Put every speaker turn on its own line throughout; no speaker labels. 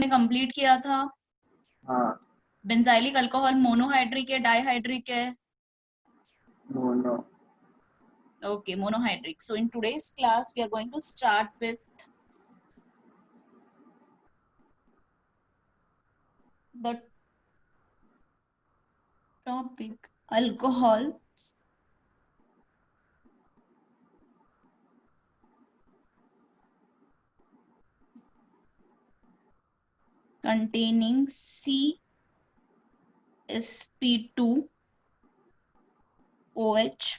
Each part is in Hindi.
ने कंप्लीट किया था।
हाँ,
बेंजाइलिक अल्कोहल मोनोहाइड्रिक है डाइहाइड्रिक है?
Mono.
Okay, monohydric. So in today's class we are going to start with the topic alcohol containing CsP2OH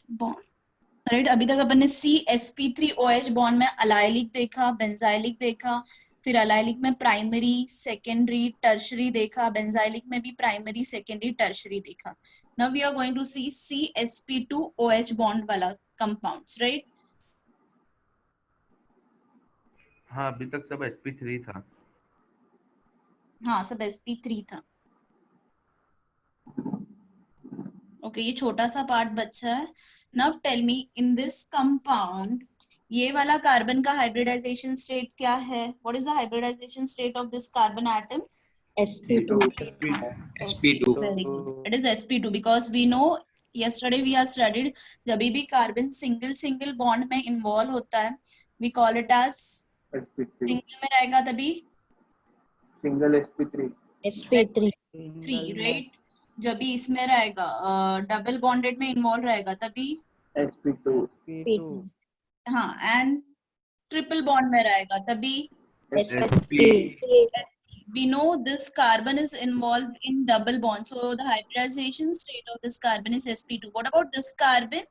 bond. Right, अभी तक अपन ने CsP3OH बॉन्ड में अलाइलिक देखा, बेंजाइलिक देखा, फिर अलाइलिक में प्राइमरी सेकेंडरी टर्शरी देखा, बेंजाइलिक में भी प्राइमरी सेकेंडरी टर्शरी देखा. Now we are going to see CsP2OH bond वाला कंपाउंड्स, राइट?
हाँ, अभी तक सब sp3 था.
हाँ, सब sp3 था. ओके, ये छोटा सा पार्ट बचा है. Now tell me, in this compound ये वाला कार्बन का हाइब्रिडाइजेशन स्टेट क्या है? What is the hybridization state of this carbon atom?
sp2.
sp2
Very good. It is sp2 because we know yesterday we have studied जब भी कार्बन सिंगल बॉन्ड में इन्वॉल्व होता है we call it as
sp3
single में रहेगा तभी
सिंगल sp3
3, राइट? जब भी इसमें रहेगा डबल बॉन्डेड में इन्वॉल्व रहेगा तभी
sp2
हाँ, एंड ट्रिपल बॉन्ड में रहेगा तभी
sp
we know this carbon is involved in double bond, so the hybridization state of this carbon is sp2. What about this carbon?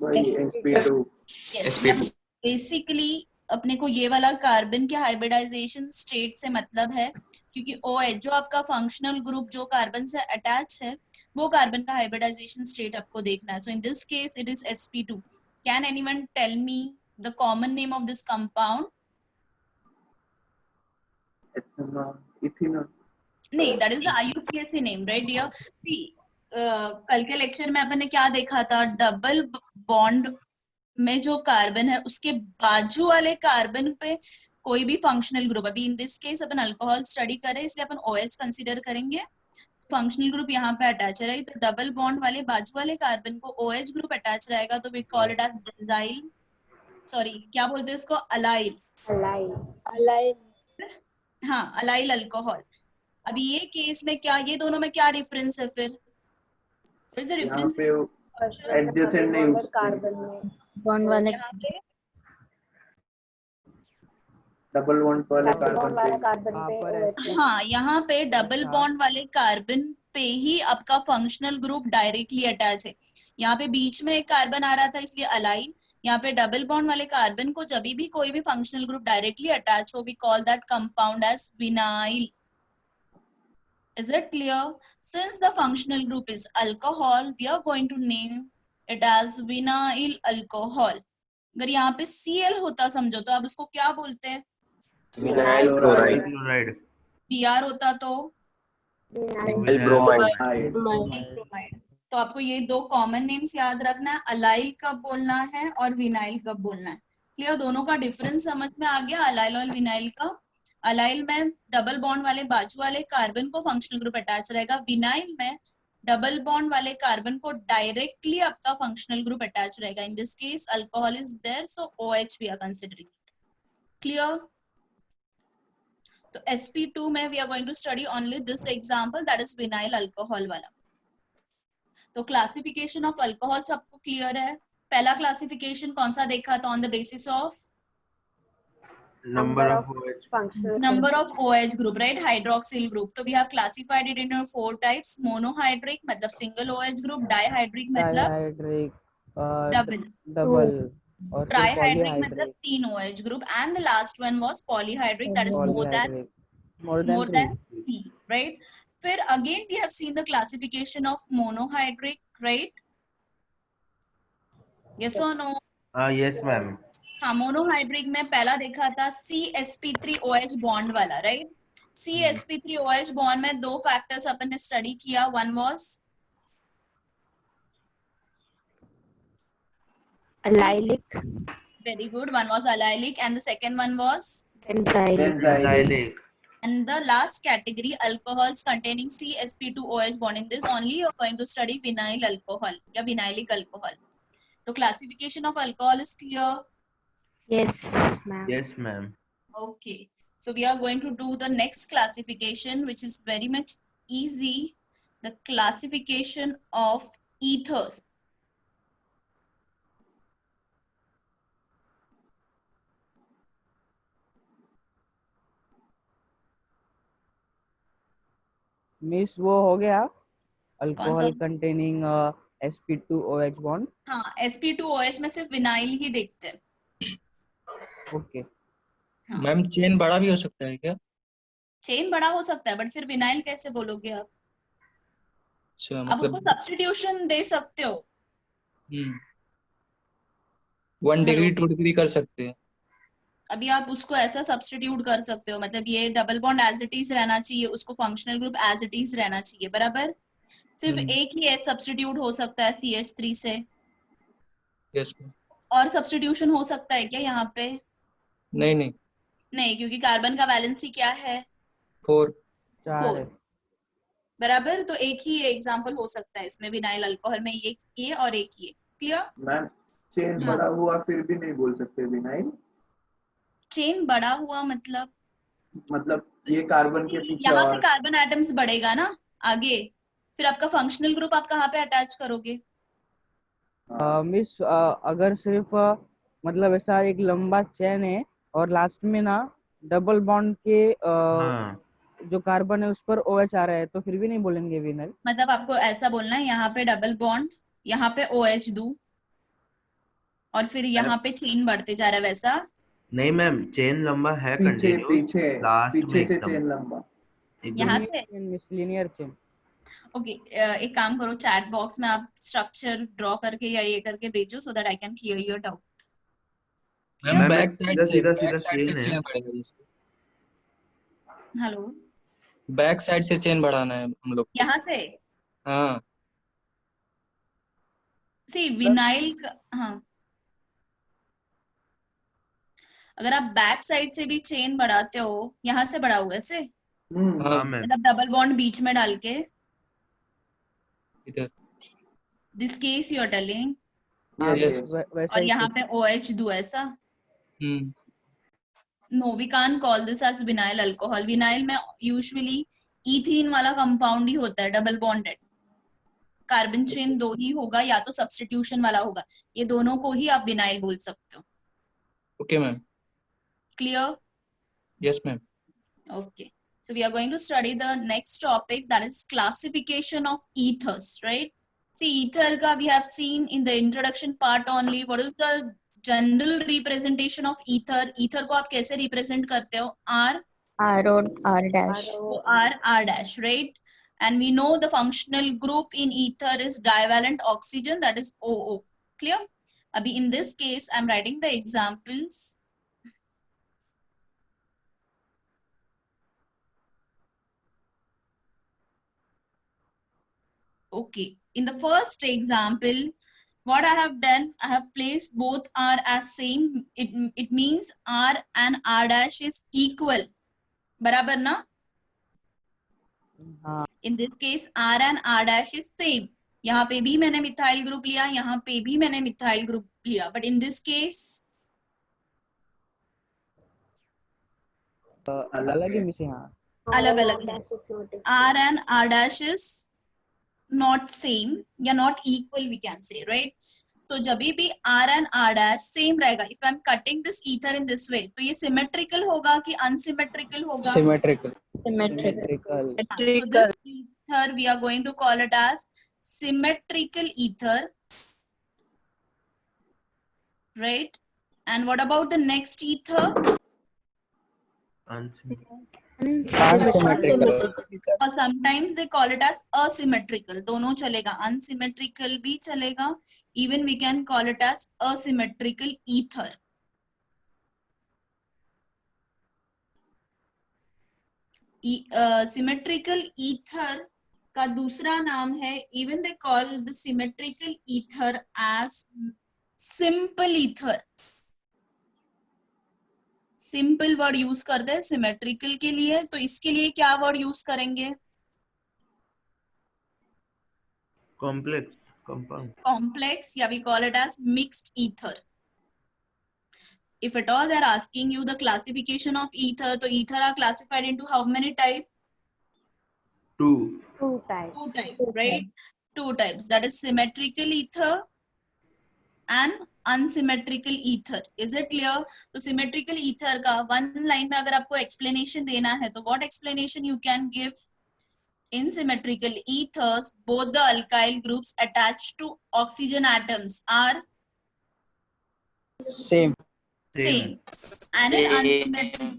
वही sp2
Yes,
sp2
बेसिकली अपने को ये वाला कार्बन के हाइब्रिडाइजेशन स्टेट से मतलब है क्योंकि OH जो आपका फंक्शनल ग्रुप जो कार्बन से अटैच है वो कार्बन का हाइब्रिडाइजेशन स्टेट आपको देखना है. So in this case it is sp2. Can anyone tell me the common name of this compound?
Ethanol.
नहीं, that is the IUPAC name, right dear? See, कल के लेक्चर में अपन ने क्या देखा था? डबल बॉन्ड में जो कार्बन है उसके बाजू वाले कार्बन पे कोई भी फंक्शनल ग्रुप, अभी इन this case upon alcohol study करें इसलिए अपन OH कंसीडर करेंगे. फंक्शनल ग्रुप यहाँ पे अटैच है, राइट? तो डबल बॉन्ड वाले बाजू वाले कार्बन को OH ग्रुप अटैच रहेगा तो we call it as benzyl, sorry क्या बोलते हैं इसको, अलाइल. हाँ, अलाइल अल्कोहल. अभी ये केस में क्या, ये दोनों में क्या डिफरेंस है फिर? What is the
यहाँ
difference?
पे एडजेसेंट नहीं
कार्बन में बॉन्ड वाले
यहाँ पे
डबल बॉन्ड वाले कार्बन पे
हाँ, यहाँ पे डबल बॉन्ड वाले कार्बन पे ही आपका फंक्शनल ग्रुप डायरेक्टली अटैच है. यहाँ पे बीच में एक कार्बन आ रहा था इसलिए अलाइन. यहाँ पे डबल बॉन्ड वाले कार्बन को जब भी कोई भी फंक्शनल ग्रुप डायरेक्टली अटैच हो we call that compound as vinyl. Is it clear? Since the functional group is alcohol, we are going to name it as vinyl alcohol. अगर यहाँ पे Cl होता समझो तो आप उसको क्या बोलते हैं?
Vinyl chloride
chloride.
Br होता तो
विनाइल ब्रोमाइड
ब्रोमाइड. तो आपको ये दो कॉमन नेम्स याद रखना है, अलाइल कब बोलना है और विनाइल कब बोलना है. क्लियर? दोनों का डिफरेंस समझ में आ गया अलाइल और विनाइल का? अलाइल में डबल बॉन्ड वाले बाजू वाले कार्बन को फंक्शनल ग्रुप अटैच रहेगा. विनाइल में डबल बॉन्ड वाले कार्बन को डायरेक्टली आपका फंक्शनल ग्रुप अटैच रहेगा. In this case alcohol is there so OH we are considering. Clear? तो sp2 में we are going to study only this example that is vinyl alcohol वाला. तो क्लासिफिकेशन ऑफ अल्कोहल सबको क्लियर है? पहला क्लासिफिकेशन कौन सा देखा था? On the basis of
number of OH.
number of OH group, right? Hydroxyl group. So we have classified it into 4 types. Monohydric मतलब single OH group, dihydric मतलब
डबल और
trihydric मतलब 3 OH group, and the last one was polyhydric, that is more than 3, right? फिर again we have seen the classification of monohydric, right? Yes or no?
Yes ma'am.
हाँ, मोनोहाइड्रिक में पहला देखा था CsP3OH बॉन्ड वाला, राइट? CsP3OH बॉन्ड में दो फैक्टर्स अपन ने स्टडी किया. One was
allylic.
Very good. One was allylic and the second one was
Benzylic.
Benzylic.
And the last category, alcohols containing CsP2OH bond. In this only you are going to study vinyl alcohol या vinylic alcohol. So classification of alcohol is clear.
Yes, ma'am.
Yes, ma'am.
Okay. So we are going to do the next classification, which is very much easy. The classification of ethers.
Miss वो हो गया
कौन
अल्कोहल
सा?
Containing sp2OH bond.
हाँ, sp2OH में सिर्फ विनाइल ही देखते हैं.
ओके
हाँ.
मैम चेन बड़ा भी हो सकता है क्या?
चेन बड़ा हो सकता है, बट फिर विनाइल कैसे बोलोगे आप?
अच्छा
आप उसको
मतलब
सब्स्टिट्यूशन दे सकते हो.
1 डिग्री 2 डिग्री कर सकते हैं.
अभी आप उसको ऐसा सब्स्टिट्यूट कर सकते हो, मतलब ये double bond as it is रहना चाहिए, उसको functional group as it is रहना चाहिए, बराबर. सिर्फ एक ही एच सब्स्टिट्यूट हो सकता है CH3 से.
Yes ma'am.
और सब्स्टिट्यूशन हो सकता है क्या यहाँ पे?
नहीं नहीं.
नहीं, क्योंकि कार्बन का वैलेंसी क्या है?
4.
4 है.
बराबर. तो एक ही एग्जांपल हो सकता है इसमें विनाइल अल्कोहल में, एक ये और एक ये. क्लियर?
मैम चेन
हाँ.
बड़ा हुआ फिर भी नहीं बोल सकते विनाइल.
चेन बड़ा हुआ मतलब
ये कार्बन के पीछे
यहाँ से
और
कार्बन एटम्स बढ़ेगा ना आगे, फिर आपका फंक्शनल ग्रुप आप कहाँ पे अटैच करोगे?
मिस अगर सिर्फ मतलब ऐसा एक लंबा चेन है और लास्ट में ना डबल बॉन्ड के
हाँ.
जो कार्बन है उस पर OH आ रहा है तो फिर भी नहीं बोलेंगे विनाइल.
मतलब आपको ऐसा बोलना है, यहाँ पे डबल बॉन्ड, यहाँ पे OH दूं और फिर यहाँ पे चेन बढ़ते जा रहा है, वैसा?
नहीं मैम, चेन लंबा है
पीछे
कंटिन्यू.
पीछे
लास्ट में
पीछे से
एकदम
चेन लंबा.
यहाँ से.
Miss linear chain.
ओके, एक काम करो, चैट बॉक्स में आप स्ट्रक्चर ड्रॉ करके या ये करके भेजो, so that I can clear your doubt.
Ma'am
ma'am
back side से
सीधा
बैक साइड से
चेन है.
चेन बढ़ेगा जैसे.
हेलो,
बैक साइड से चेन बढ़ाना है हम लोग को.
यहाँ से.
हाँ.
सी विनाइल हाँ, अगर आप बैक साइड से भी चेन बढ़ाते हो, यहाँ से बढ़ाओ ऐसे,
हाँ मैम.
मतलब डबल बॉन्ड बीच में डाल के.
इधर.
This case you are telling.
Yes.
वैसा
और
ही
यहाँ
कुछ.
पे OH दो ऐसा. No, we can't call this as vinyl alcohol. Vinyl में usually ethene वाला कंपाउंड ही होता है, डबल बॉन्डेड. कार्बन चेन दो ही होगा, या तो सब्स्टिट्यूशन वाला होगा. ये दोनों को ही आप विनाइल बोल सकते हो.
Okay ma'am.
Clear?
Yes ma'am.
Okay. So we are going to study the next topic, that is classification of ethers, right? See, ether ka we have seen in the introduction part only. What is the general representation of ether? Ether को आप कैसे represent करते हो? R.
R or R dash.
So R dash, right? And we know the functional group in ether is divalent oxygen, that is OO. Clear? Abhi in this case, I'm writing the examples. Okay, in the first example, what I have done, I have placed both R as same. It means R and R dash is equal. Barabar na?
हाँ.
In this case, R and R dash is same. यहाँ पे भी मैंने मिथाइल ग्रुप लिया, यहाँ पे भी मैंने मिथाइल ग्रुप लिया. But in this case,
अलग ही मिस है. हाँ.
अलग अलग है. R and R dash is not same या not equal, we can say, right? So जब भी R and R dash same रहेगा, if I'm cutting this ether in this way, तो ये symmetrical होगा कि unsymmetrical होगा?
Symmetrical.
Symmetrical.
So this ether we are going to call it as symmetrical ether, right? And what about the next ether?
Unsymmetrical.
Or sometimes they call it as asymmetrical. दोनों चलेगा, unsymmetrical भी चलेगा. Even we can call it as asymmetrical ether. Symmetrical ether का दूसरा नाम है, even they call the symmetrical ether as simple ether. Simple word use करते हैं सिमेट्रिकल के लिए, तो इसके लिए क्या वर्ड यूज करेंगे?
Complex compound.
Complex, yeah, we call it as mixed ether. If at all they're asking you the classification of ether, so ether are classified into how many types?
2
Two types.
Two types, right? Two types, that is symmetrical ether and unsymmetrical ether. Is it clear? तो symmetrical ether का one line में अगर आपको explanation देना है तो what explanation you can give? In symmetrical ethers, both the alkyl groups attached to oxygen atoms are
Same.
same. And in unsymmetrical,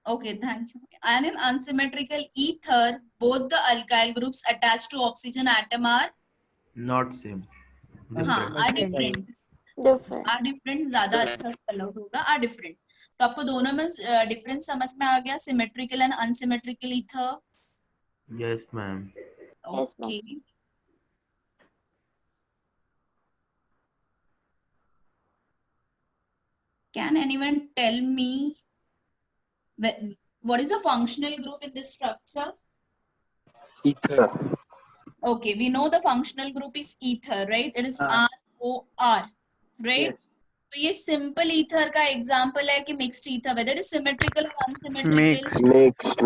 okay, thank you. And in unsymmetrical ether, both the alkyl groups attached to oxygen atom are
not same.
हाँ are different.
Different.
are different ज्यादा अच्छा कलर होगा are different. तो आपको दोनों में डिफरेंस समझ में आ गया, symmetrical and unsymmetrical ether?
Yes ma'am.
Okay, can anyone tell me what is the functional group in this structure?
Ether.
Okay, we know the functional group is ether, right? It is ROR, right?
Yes.
तो ये सिंपल ईथर का एग्जांपल है कि mixed ether, whether it is symmetrical or unsymmetrical.
Mixed.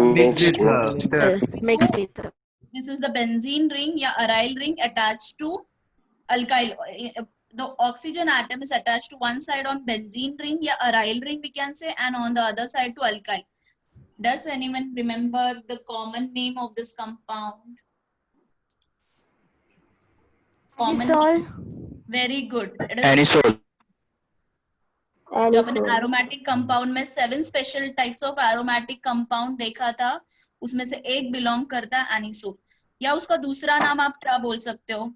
Mixed ether.
This is the benzene ring या aryl ring attached to alkyl. The oxygen atom is attached to one side on benzene ring या aryl ring we can say, and on the other side to alkyl. Does anyone remember the common name of this compound? Common
Anisole.
very good. It is
Anisole.
जब हमने एरोमेटिक कंपाउंड में 7 special types of aromatic compound देखा था, उसमें से एक बिलोंग करता है एनिसोल, या उसका दूसरा नाम आप क्या बोल सकते हो?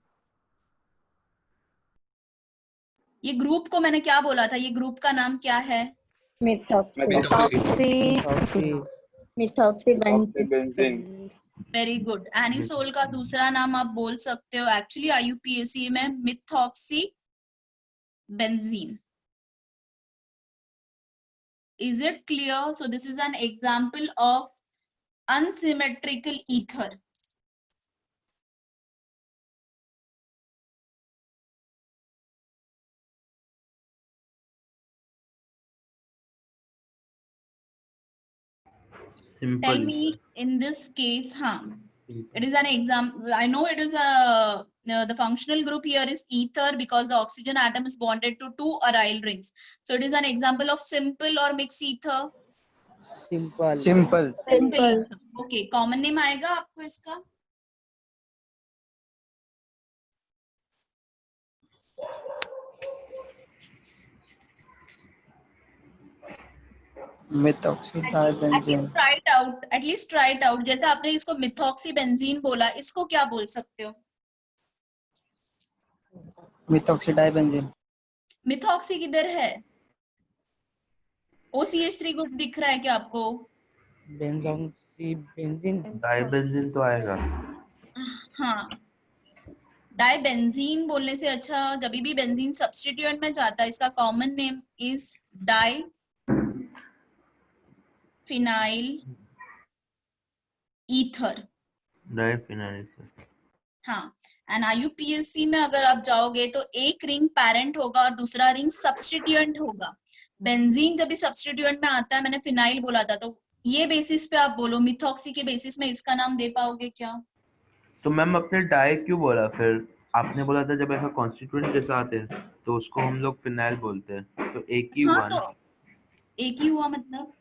ये ग्रुप को मैंने क्या बोला था, ये ग्रुप का नाम क्या है?
Methoxybenzene.
Very good. एनिसोल का दूसरा नाम आप बोल सकते हो एक्चुअली IUPAC में methoxy benzene. Is it clear? So this is an example of unsymmetrical ether. Tell
simple.
me in this case, it is an example. I know it is a the functional group here is ether because the oxygen atom is bonded to 2 aryl rings. So it is an example of simple or mixed ether.
Simple.
Simple.
Simple. Okay, common name आएगा आपको इसका?
Methoxydibenzene.
At least try it out. जैसे आपने इसको मिथॉक्सीबेंजीन बोला, इसको क्या बोल सकते हो?
Methoxydibenzene.
मिथॉक्सी किधर है? OCH3 ग्रुप दिख रहा है क्या आपको?
Benzoxybenzene.
डाइबेंजीन तो आएगा।
हाँ, डाइबेंजीन बोलने से अच्छा जब भी बेंजीन सब्स्टिट्यूएंट में जाता है, इसका common name is diphenyl ether.
Diphenyl.
हाँ, एंड IUPAC में अगर आप जाओगे तो एक रिंग पैरेंट होगा और दूसरा रिंग सब्स्टिट्यूएंट होगा. बेंजीन जब भी सब्स्टिट्यूएंट में आता है, मैंने फिनाइल बोला था, तो ये बेसिस पे आप बोलो, मिथॉक्सी के बेसिस में इसका नाम दे पाओगे क्या?
तो मैम आपने डाई क्यों बोला फिर? आपने बोला था जब ऐसा कॉन्स्टिट्यूएंट जैसा आते हैं तो उसको हम लोग फिनाइल बोलते हैं, तो एक ही हुआ ना?
एक ही हुआ मतलब?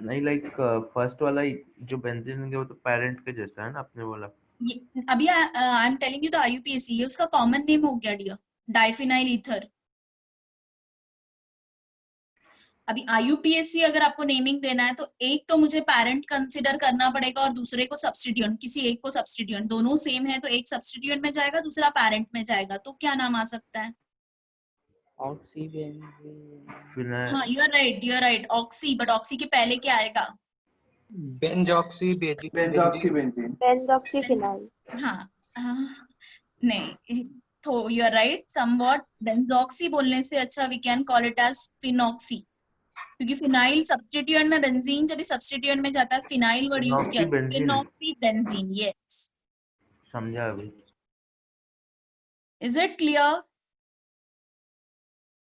नहीं, लाइक फर्स्ट वाला जो बेंजीन है वो तो पेरेंट के जैसा है ना, आपने बोला।
अभी I am telling you the IUPAC, ये उसका कॉमन नेम हो गया डियर, डाइफिनाइल ईथर. अभी IUPAC अगर आपको नेमिंग देना है तो एक तो मुझे पेरेंट कंसिडर करना पड़ेगा और दूसरे को सब्स्टिट्यूएंट, किसी एक को सब्स्टिट्यूएंट. दोनों सेम है तो एक सब्स्टिट्यूएंट में जाएगा, दूसरा पेरेंट में जाएगा, तो क्या नाम आ सकता है?
Oxybenzene.
हाँ, you are right, oxy. But oxy के पहले क्या आएगा?
Benzoxybenzene.
Benzoxyphenyl.
हाँ, नहीं, तो you are right somewhat. Benzoxy बोलने से अच्छा we can call it as phenoxy. क्योंकि फिनाइल सब्स्टिट्यूएंट में बेंजीन जब सब्स्टिट्यूएंट में जाता है फिनाइल वर्ड यूज किया
Phenoxybenzene।
फिनॉक्सीबेंजीन यस
समझा अभी।
Is it clear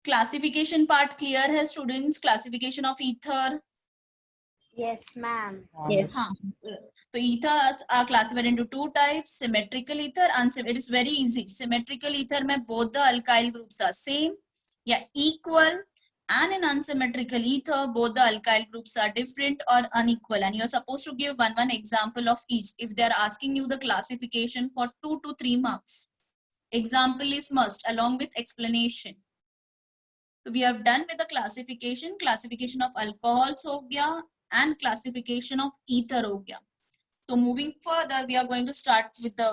classification part clear है students classification of ether
Yes, ma'am.
Yes.
हाँ तो ethers are classified into two types symmetrical ether it is very easy symmetrical ether में both the alkyl groups are same या equal and in unsymmetrical ether both the alkyl groups are different or unequal and you are supposed to give one example of each if they are asking you the classification for 2 to 3 marks example is must along with explanation so we have done with the classification of alcohols हो गया and classification of ether हो गया so moving further we are going to start with the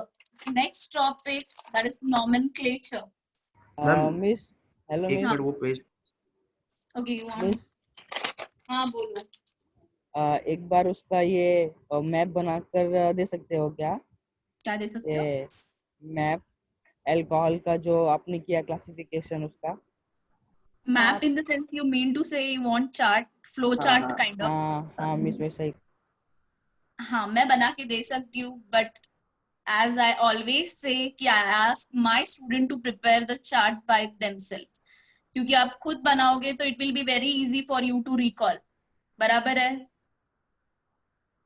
next topic that is nomenclature
Ma'am,
miss hello
एक
मिस
मिनट वो page
okay you want
miss
हाँ बोलो
एक बार उसका ये मैप बनाकर दे सकते हो क्या
क्या दे सकते हो
ये मैप अल्कोहल का जो आपने किया क्लासिफिकेशन उसका
map in the sense you mean to say you want chart flow chart
हाँ।
kind of
हाँ मिस वैसा ही
हाँ मैं बना के दे सकती हूँ but as I always say कि I ask my student to prepare the chart by themselves क्योंकि आप खुद बनाओगे तो it will be very easy for you to recall बराबर है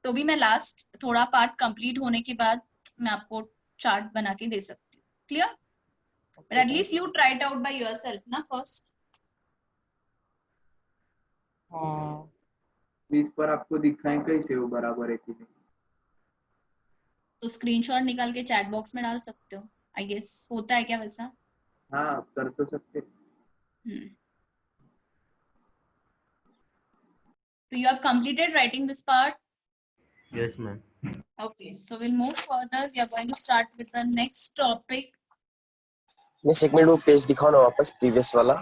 तो भी मैं लास्ट थोड़ा पार्ट कंप्लीट होने के बाद मैं आपको चार्ट बना के दे सकती हूँ clear but at least you try it out by yourself ना फर्स्ट
हाँ
इस पर आपको दिखाएं कैसे हो बराबर है कि नहीं।
तो स्क्रीनशॉट निकाल के चैट बॉक्स में डाल सकते हो आई गेस होता है क्या वैसा
हाँ आप कर तो सकते।
So you have completed writing this part.
Yes, ma'am.
Okay, so we'll move further. We are going to start with the next topic.
Miss एक मिनट वो पेज दिखाओ ना वापस प्रीवियस वाला।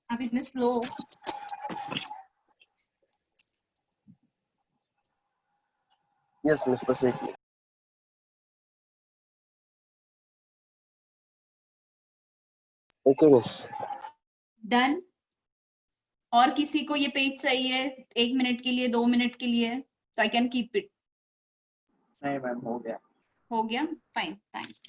आप इतने स्लो
यस मिस बस एक मिनट। Okay miss.
डन और किसी को ये पेज चाहिए 1 मिनट के लिए 2 मिनट के लिए तो आई कैन कीप इट
नहीं मैम हो गया
fine thanks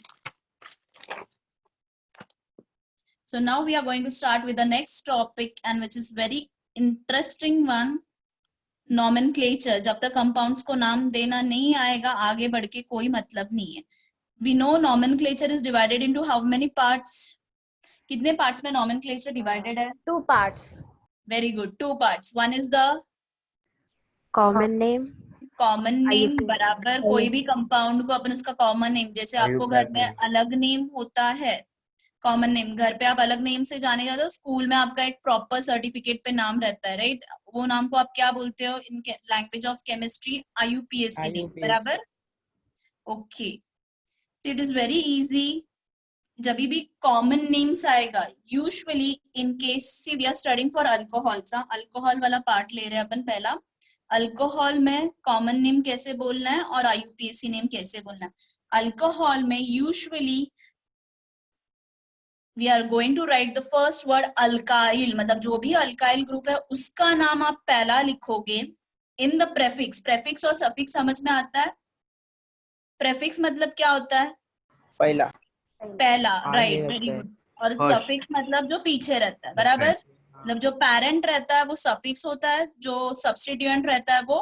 so now we are going to start with the next topic and which is very interesting one nomenclature जब तक compounds को नाम देना नहीं आएगा आगे बढ़ के कोई मतलब नहीं है we know nomenclature is divided into how many parts कितने parts में nomenclature divided है
2 parts.
very good 2 parts one is the
Common name.
Common name
IUPAC.
बराबर कोई भी कंपाउंड को अपन उसका कॉमन नेम जैसे आपको घर में अलग नेम होता है कॉमन नेम घर पे आप अलग नेम से जाने जाते हो स्कूल में आपका एक प्रॉपर सर्टिफिकेट पे नाम रहता है राइट वो नाम को आप क्या बोलते हो in language of chemistry IUPAC name बराबर okay it is very easy जब भी कॉमन नेम्स आएगा usually in case see we are studying for alcohol alcohol वाला पार्ट ले रहे हैं अपन पहला अल्कोहल में कॉमन नेम कैसे बोलना है और IUPAC नेम कैसे बोलना है अल्कोहल में usually we are going to write the first word alkyl मतलब जो भी अल्काइल ग्रुप है उसका नाम आप पहला लिखोगे इन द प्रेफिक्स प्रेफिक्स और सफिक्स समझ में आता है प्रेफिक्स मतलब क्या होता है
पहला
राइट वेरी गुड और सफिक्स मतलब जो पीछे रहता है बराबर मतलब जो पेरेंट रहता है वो सफिक्स होता है जो सब्स्टिट्यूएंट रहता है वो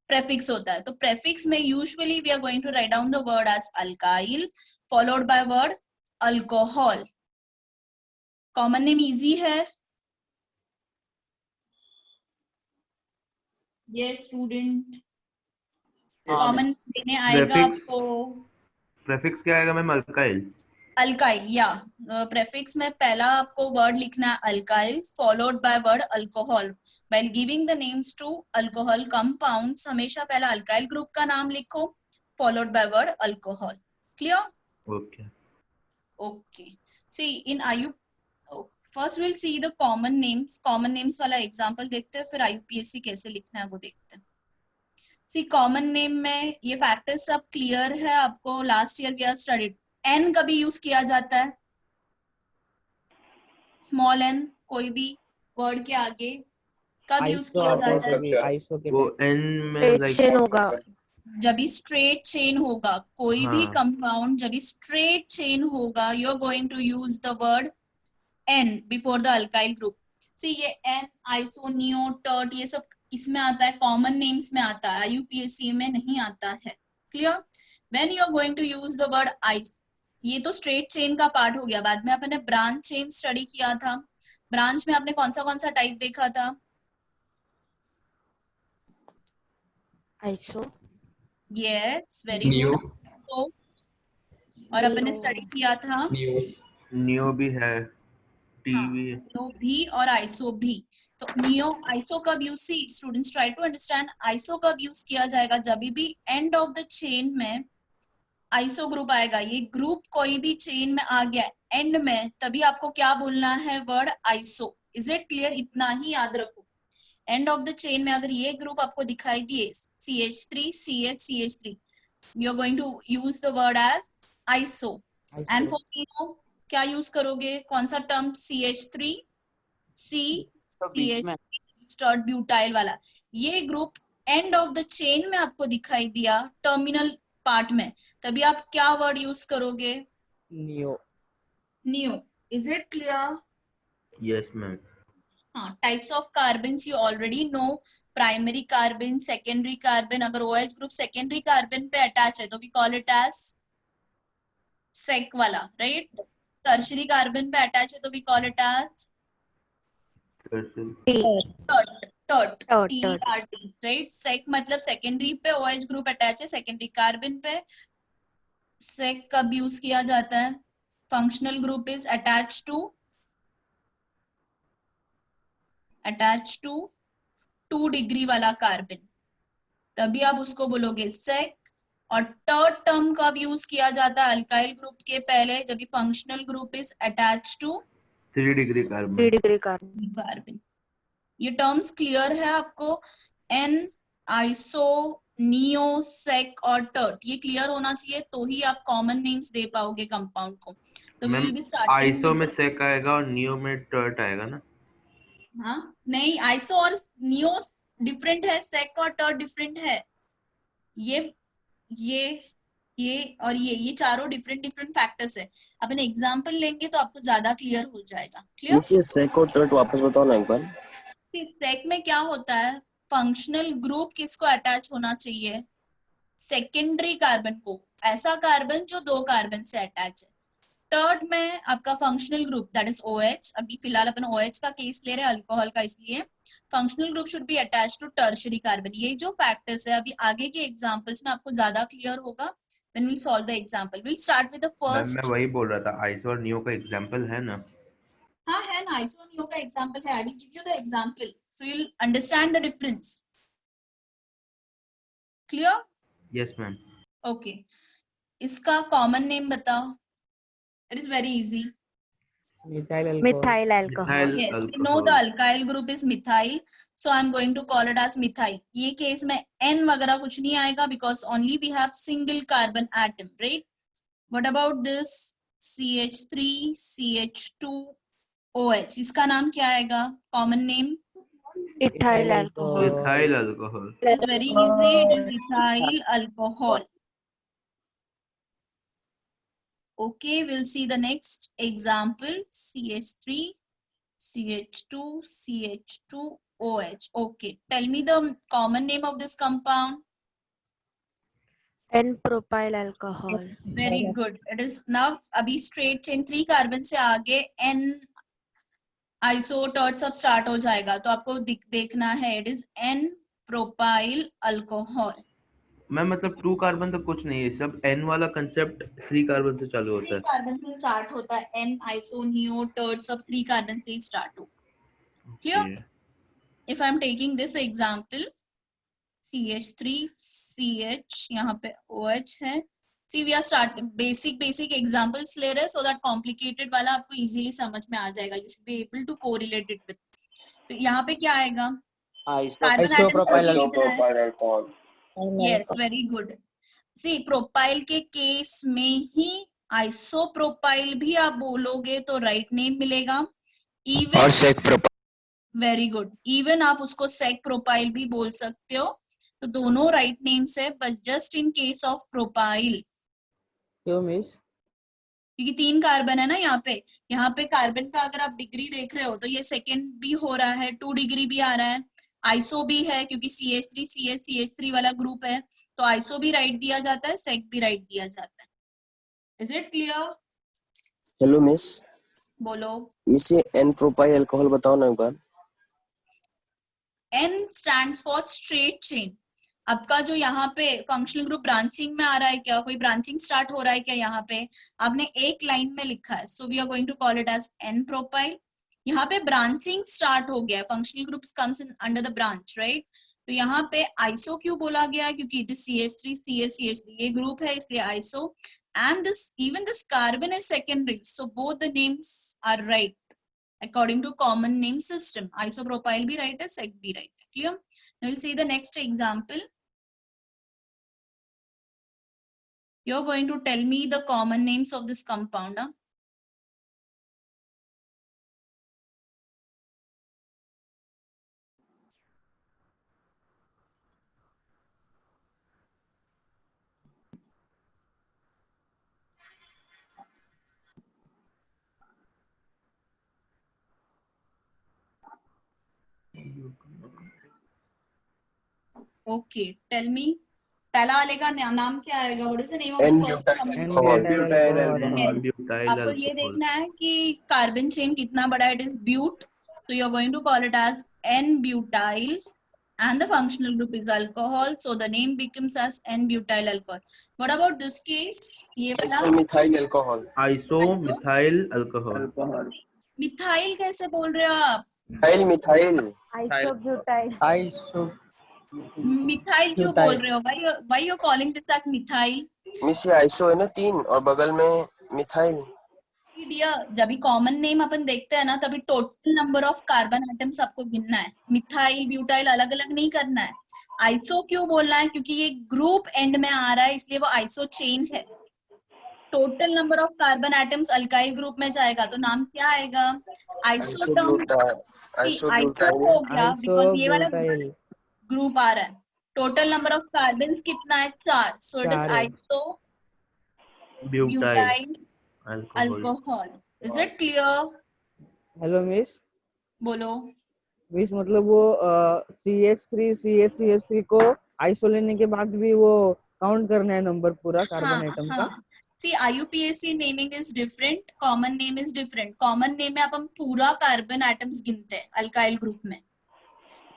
प्रेफिक्स होता है तो प्रेफिक्स में usually we are going to write down the word as alkyl followed by word alcohol common name easy है ये स्टूडेंट कॉमन देने आएगा आपको
प्रेफिक्स क्या आएगा मैम अल्काइल
अल्काइल या प्रेफिक्स में पहला आपको वर्ड लिखना है alkyl followed by word alcohol while giving the names to alcohol compounds हमेशा पहला अल्काइल ग्रुप का नाम लिखो followed by word alcohol clear okay see in आयु first will see the common names वाला एग्जांपल देखते हैं फिर IUPAC कैसे लिखना है वो देखते हैं सी कॉमन नेम में ये फैक्टर्स सब क्लियर है आपको लास्ट ईयर क्या स्टडीड एन कभी यूज किया जाता है स्मॉल एन कोई भी वर्ड के आगे कब यूज
आइसो
किया
आता है
जाता है?
कभी, आइसो के
वो
टाइम।
एन में
स्ट्रेट
लाइक
चेन होगा।
जब भी स्ट्रेट चेन होगा, कोई भी
हाँ।
कंपाउंड जब भी स्ट्रेट चेन होगा, you are going to use the word n before the alkyl group. See ये एन, आइसो, नियो, टर्ट, ये सब किसमें आता है? कॉमन नेम्स में आता है, IUPAC में नहीं आता है। Clear? When you are going to use the word iso, ये तो स्ट्रेट चेन का पार्ट हो गया। बाद में आपने ब्रांच चेन स्टडी किया था। ब्रांच में आपने कौन सा टाइप देखा था?
Iso.
Yes, very
neo
good. तो और अपने स्टडी किया था
नियो
नियो भी है, टी
हाँ,
भी है।
नियो भी और आइसो भी। तो नियो आइसो कब use, see students try to understand, iso कब यूज किया जाएगा? जब भी एंड ऑफ द चेन में आइसो ग्रुप आएगा। ये ग्रुप कोई भी चेन में आ गया एंड में, तभी आपको क्या बोलना है? Word iso. Is it clear? इतना ही याद रखो। एंड ऑफ द चेन में अगर ये ग्रुप आपको दिखाई दिए CH3 CH CH3, you are going to use the word as iso. And for neo क्या यूज करोगे? कौन सा टर्म? CH3
बीच में
स्टर्ड ब्यूटाइल वाला। ये group and of the chain में आपको दिखाई दिया टर्मिनल पार्ट में, तभी आप क्या वर्ड यूज करोगे?
Neo.
New. Is it clear?
Yes ma'am.
हाँ, types of carbon you already know. Primary carbon, secondary carbon. अगर OH ग्रुप सेकेंडरी कार्बन पे अटैच है तो we call it as sec वाला, राइट? टर्शरी कार्बन पे अटैच है तो we call it as
T.
Tert,
tert.
TERT, right? Sec मतलब सेकेंडरी पे OH ग्रुप अटैच है, सेकेंडरी कार्बन पे। सेक कब यूज किया जाता है? Functional group is attach to 2 degree वाला कार्बन, तभी आप उसको बोलोगे सेक। और टर्ड टर्म कब यूज किया जाता है? अल्काइल ग्रुप के पहले, जब भी functional group is attach to
3 degree
3
carbon.
Degree carbon.
Carbon. ये टर्म्स क्लियर है आपको? एन, आइसो, नियो, सेक और टर्ट, ये क्लियर होना चाहिए, तो ही आप कॉमन नेम्स दे पाओगे कंपाउंड को। तो we
ma'am
will be starting
iso में
विद,
सेक आएगा और नियो में टर्ट आएगा ना?
हाँ नहीं, आइसो और नियो डिफरेंट है, सेक और टर्ट डिफरेंट है। ये और ये चारों डिफरेंट फैक्टर्स है। अपन एग्जांपल लेंगे तो आपको ज्यादा क्लियर हो जाएगा। क्लियर?
मिस ये सेक और टर्ट वापस बताओ ना एक बार।
सेक में क्या होता है? फंक्शनल ग्रुप किसको अटैच होना चाहिए? सेकेंडरी कार्बन को, ऐसा कार्बन जो 2 कार्बन से अटैच है। टर्ड में आपका functional group that is OH। अभी फिलहाल अपन OH का केस ले रहे हैं, अल्कोहल का, इसलिए functional group should be attach to tertiary carbon. ये जो फैक्टर्स है, अभी आगे के एग्जांपल्स में आपको ज्यादा क्लियर होगा when we solve the example. We'll start with the
ma'am
first.
मैं वही बोल रहा था, आइसो और नियो का एग्जांपल है ना?
हाँ है ना, आइसो नियो का एग्जांपल है। I will give you the example so you'll understand the difference. Clear?
Yes ma'am.
Okay. इसका कॉमन नेम बताओ। It is very easy.
Methyl alcohol.
Methyl alcohol.
Yes, we know the alkyl group is methyl, so I'm going to call it as methyl. ये केस में N वगैरह कुछ नहीं आएगा because only we have single carbon atom, right? What about this CH3 CH2 OH? इसका नाम क्या आएगा? Common name?
Ethyl alcohol.
Ethyl alcohol.
It's very easy. It is ethyl alcohol. Okay, we'll see the next example. CH3 CH2 CH2 OH. Okay, tell me the common name of this compound.
N propyl alcohol.
Very good. It is now अभी straight chain 3 कार्बन से आगे N आइसो टर्ट सब स्टार्ट हो जाएगा, तो आपको देखना है it is N propyl alcohol.
Ma'am मतलब 2 कार्बन तो कुछ नहीं है, सब N वाला कंसेप्ट 3 कार्बन से चालू होता
3
है।
कार्बन से स्टार्ट होता है। N आइसो नियो टर्ट सब 3 कार्बन से ही स्टार्ट हो। Clear? If I am taking this example CH3 CH, यहाँ पे OH है। See we are start basic examples ले रहे हैं सो दैट कॉम्प्लिकेटेड वाला आपको इजीली समझ में आ जाएगा। You should be able to correlate it with. तो यहाँ पे क्या आएगा?
Iso propyl alcohol.
Yes, very good. See propyl के केस में ही आइसोप्रोपाइल भी आप बोलोगे तो राइट नेम मिलेगा। इवन
और सेक प्रोपाइल।
वेरी गुड, इवन आप उसको सेक प्रोपाइल भी बोल सकते हो। तो दोनों राइट नेम्स है, but just in case of propyl,
क्यों मिस?
क्योंकि 3 कार्बन है ना यहाँ पे कार्बन का अगर आप डिग्री देख रहे हो तो ये सेकेंड भी हो रहा है, 2 डिग्री भी आ रहा है, आइसो भी है क्योंकि CH3 CH3 वाला ग्रुप है, तो आइसो भी राइट दिया जाता है, सेक भी राइट दिया जाता है। Is it clear?
Hello miss,
बोलो।
मिस ये एन प्रोपाइल अल्कोहल बताओ ना एक बार।
N stands for straight chain। आपका जो यहाँ पे फंक्शनल ग्रुप ब्रांचिंग में आ रहा है क्या, कोई ब्रांचिंग स्टार्ट हो रहा है क्या, यहाँ पे आपने एक लाइन में लिखा है, so we are going to call it as N propyl. यहाँ पे ब्रांचिंग स्टार्ट हो गया है, functional groups comes in under the branch, right. तो यहाँ पे आइसो क्यों बोला गया है, क्योंकि इट इज CH3 CH3 ये ग्रुप है, इसलिए iso. And this even this carbon is secondary, so both the names are right according to common name system। Isopropyl भी right है, sec भी right है। Clear? Now we'll see the next example। You're going to tell me the common names of this compound। Huh? Okay, tell me। पहला वाले का नाम क्या आएगा? What is the name of the
N
first
butyl
compound?
Butyl
butyl
alcohol.
आपको ये देखना है कि कार्बन चेन कितना बड़ा है, it is ब्यूट, so you are going to call it as N-butyl and the functional group is alcohol, so the name becomes as N-butyl alcohol। What about this case? ये वाला
isomethyl alcohol.
Iso methyl alcohol.
Alcohol.
Methyl कैसे बोल रहे हो आप?
Methyl methyl
Isobutyl।
Iso
methyl क्यों बोल रहे हो? Why you calling this as methyl?
Miss ये आइसो है ना 3 और बगल में मिथाइल।
डियर, जब भी कॉमन नेम अपन देखते हैं ना, तभी total number of carbon atoms आपको गिनना है, मिथाइल ब्यूटाइल अलग अलग नहीं करना है। आइसो क्यों बोलना है? क्योंकि ये ग्रुप एंड में आ रहा है, इसलिए वो आइसो चेन है। Total number of carbon atoms alkyl group में जाएगा तो नाम क्या आएगा? Iso term. आइसो हो गया बिकॉज ये वाला
आइसोब्यूटाइल।
ग्रुप आ रहा है। टोटल नंबर ऑफ कार्बन कितना है? 4, सो इट इज
4 है।
Iso
butyl
butyl
alcohol.
Alcohol. Is it clear?
Hello miss,
बोलो।
मिस मतलब वो CH3 को आइसो लेने के बाद भी वो काउंट करना है नंबर पूरा कार्बन आइटम का।
सी IUPAC naming is different, common name is different. Common name में अपन पूरा कार्बन एटम्स गिनते हैं अल्काइल ग्रुप में।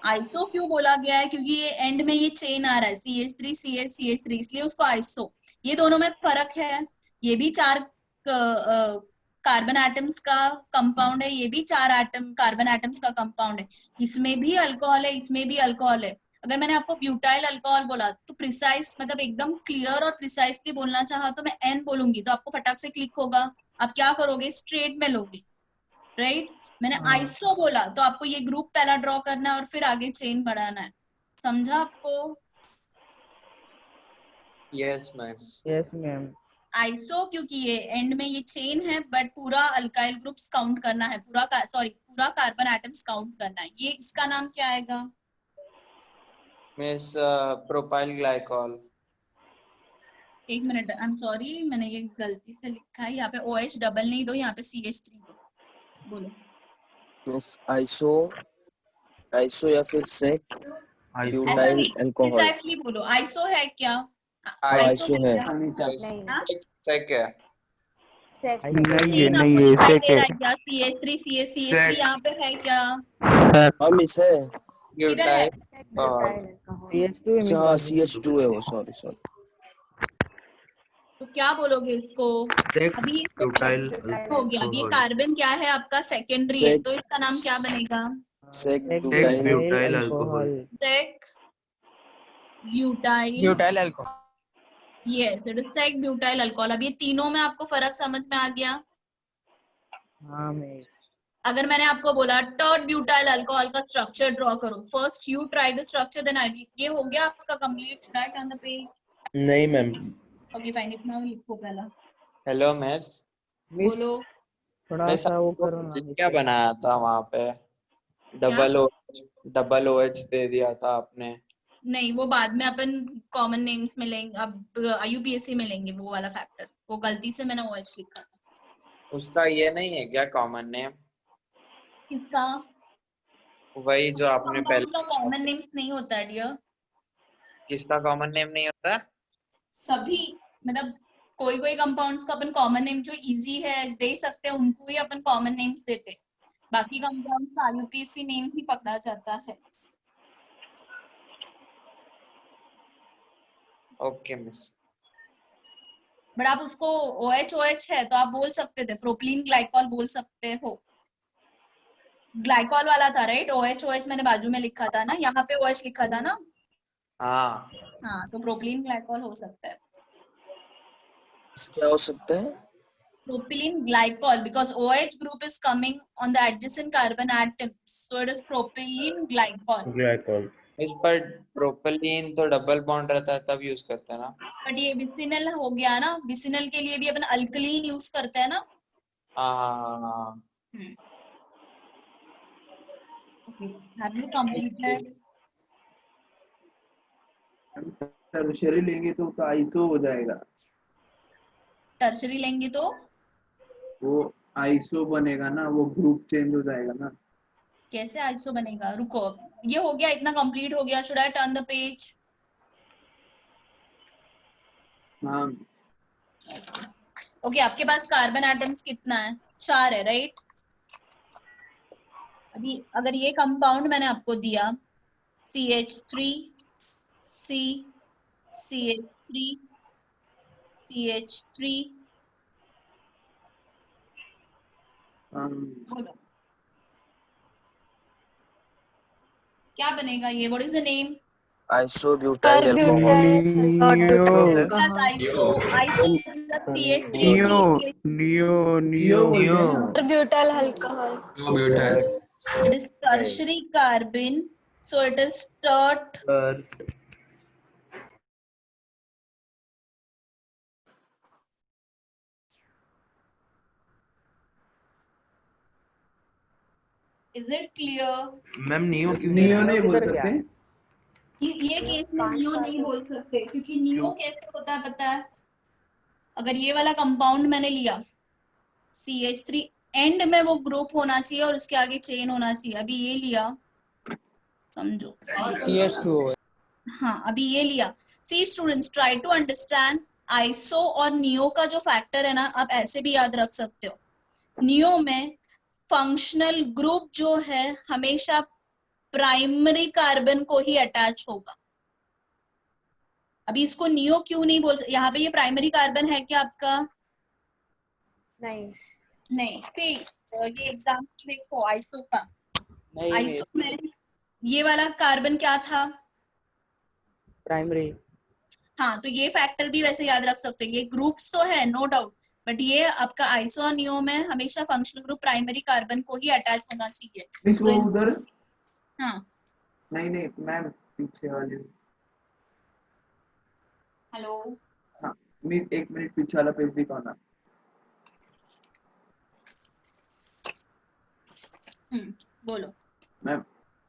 आइसो क्यों बोला गया है? क्योंकि ये एंड में ये चेन आ रहा है CH3 CH3, इसलिए उसको आइसो। ये दोनों में फर्क है, ये भी 4 कार्बन एटम्स का कंपाउंड है, ये भी 4 कार्बन एटम्स का कंपाउंड है। इसमें भी अल्कोहल है, इसमें भी अल्कोहल है। अगर मैंने आपको ब्यूटाइल अल्कोहल बोला तो प्रिसाइज मतलब एकदम क्लियर और प्रिसाइजली बोलना चाहा तो मैं N बोलूंगी तो आपको फटाक से क्लिक होगा। आप क्या करोगे? स्ट्रेट में लोगे, राइट। मैंने आइसो बोला तो आपको ये ग्रुप पहला ड्रॉ करना है और फिर आगे चेन बढ़ाना है। समझा आपको?
Yes ma'am.
Yes ma'am.
Iso क्योंकि ये एंड में ये चेन है, बट पूरा अल्काइल ग्रुप्स काउंट करना है, पूरा कार्बन एटम्स काउंट करना है। ये इसका नाम क्या आएगा?
Miss propyl glycol.
एक मिनट, आई एम सॉरी, मैंने ये गलती से लिखा है। यहाँ पे OH डबल नहीं दो, यहाँ पे CH3 दो। बोलो।
मिस आइसो या फिर सेक ब्यूटाइल अल्कोहल।
प्रिसाइजली बोलो, आइसो है क्या?
आइसो है।
नहीं
सेक है।
सेक
नहीं ये
CH3 CH3 यहाँ पे है क्या?
हाँ मिस है।
किधर है?
CH2 है
हाँ
मिस।
CH2 है वो, सॉरी।
तो क्या बोलोगे इसको? अभी
ब्यूटाइल
हो गया। ये कार्बन क्या है आपका? सेकेंडरी है, तो इसका नाम क्या बनेगा?
Sec
butyl alcohol.
Sec butyl
butyl alcohol.
Yes, it is sec butyl alcohol. अब ये तीनों में आपको फर्क समझ में आ गया?
हाँ मिस।
अगर मैंने आपको बोला टर्ड ब्यूटाइल अल्कोहल का स्ट्रक्चर ड्रॉ करो, first you try the structure then I, ये हो गया आपका complete? Right on the page?
नहीं मैम।
ओके फाइन, इतना लिखो पहला।
Hello miss.
मिस
बोलो।
थोड़ा
मैं
सा वो करो ना
क्या बनाया था वहां पे? डबल ओ एच दे दिया था आपने।
नहीं, वो बाद में अपन कॉमन नेम्स में लेंगे, अब IUPAC में लेंगे वो वाला फैक्टर। वो गलती से मैंने OH लिखा था।
उसका ये नहीं है क्या कॉमन नेम?
किसका?
वही जो आपने
कंपाउंड का
पहले।
कॉमन नेम्स नहीं होता है डियर।
किसका कॉमन नेम नहीं होता?
सभी, मतलब कोई कोई कंपाउंड्स का अपन कॉमन नेम जो इजी है दे सकते हैं, उनको ही अपन कॉमन नेम्स देते हैं। बाकी कंपाउंड्स का IUPAC नेम ही पकड़ा जाता है।
Okay miss.
बट आप उसको OH है तो आप बोल सकते थे, प्रोपिलीन ग्लाइकॉल बोल सकते हो। ग्लाइकॉल वाला था राइट, OH मैंने बाजू में लिखा था ना, यहाँ पे OH लिखा था ना।
हाँ
हाँ, तो प्रोपिलीन ग्लाइकॉल हो सकता है।
क्या हो सकता है?
Propylene glycol, because OH group is coming on the adjacent carbon atoms, so it is propylene glycol.
Glycol.
इस पर प्रोपेलिन तो डबल बॉन्ड रहता है तब यूज करते हैं ना।
बट ये विसिनल हो गया ना, विसिनल के लिए भी अपन अल्कलीन यूज करते हैं ना।
हाँ।
Okay, have you completed?
Tertiary लेंगे तो आइसो हो जाएगा,
टर्शरी लेंगे तो
वो आइसो बनेगा ना, वो ग्रुप चेंज हो जाएगा ना।
कैसे आइसो बनेगा? रुको, ये हो गया, इतना कंप्लीट हो गया। Should I turn the page?
हाँ
ओके, आपके पास कार्बन एटम्स कितना है? 4 है राइट। अभी अगर ये कंपाउंड मैंने आपको दिया CH3 C CH3 CH3, बोलो क्या बनेगा ये? What is the name?
Isobutyl alcohol.
Butyl alcohol.
It is tertiary carbon, so it is tert. Is it clear?
Ma'am neo क्यों
नियो नहीं बोल सकते?
ये केस में नियो नहीं बोल सकते, क्योंकि नियो कैसे होता है पता है? अगर ये वाला कंपाउंड मैंने लिया CH3, एंड में वो ग्रुप होना चाहिए और उसके आगे चेन होना चाहिए। अभी ये लिया, समझो
CH2।
हाँ, अभी ये लिया। See students, try to understand iso और नियो का जो फैक्टर है ना, आप ऐसे भी याद रख सकते हो। नियो में फंक्शनल ग्रुप जो है हमेशा प्राइमरी कार्बन को ही अटैच होगा। अभी इसको नियो क्यों नहीं बोल सकते? यहाँ पे ये प्राइमरी कार्बन है क्या आपका? नहीं। ठीक, ये एग्जाम्पल देखो आइसो का। आइसो में ये वाला कार्बन क्या था?
प्राइमरी।
हाँ, तो ये फैक्टर भी वैसे याद रख सकते हैं। ये ग्रुप्स तो है नो डाउट, बट ये आपका आइसो और नियो में हमेशा फंक्शनल ग्रुप प्राइमरी कार्बन को ही अटैच होना चाहिए।
मिस वो उधर
हाँ,
नहीं मैम, पीछे वाले।
हेलो,
हाँ मिस, 1 मिनट पीछे वाला पेज दिखाओ ना।
बोलो।
मैम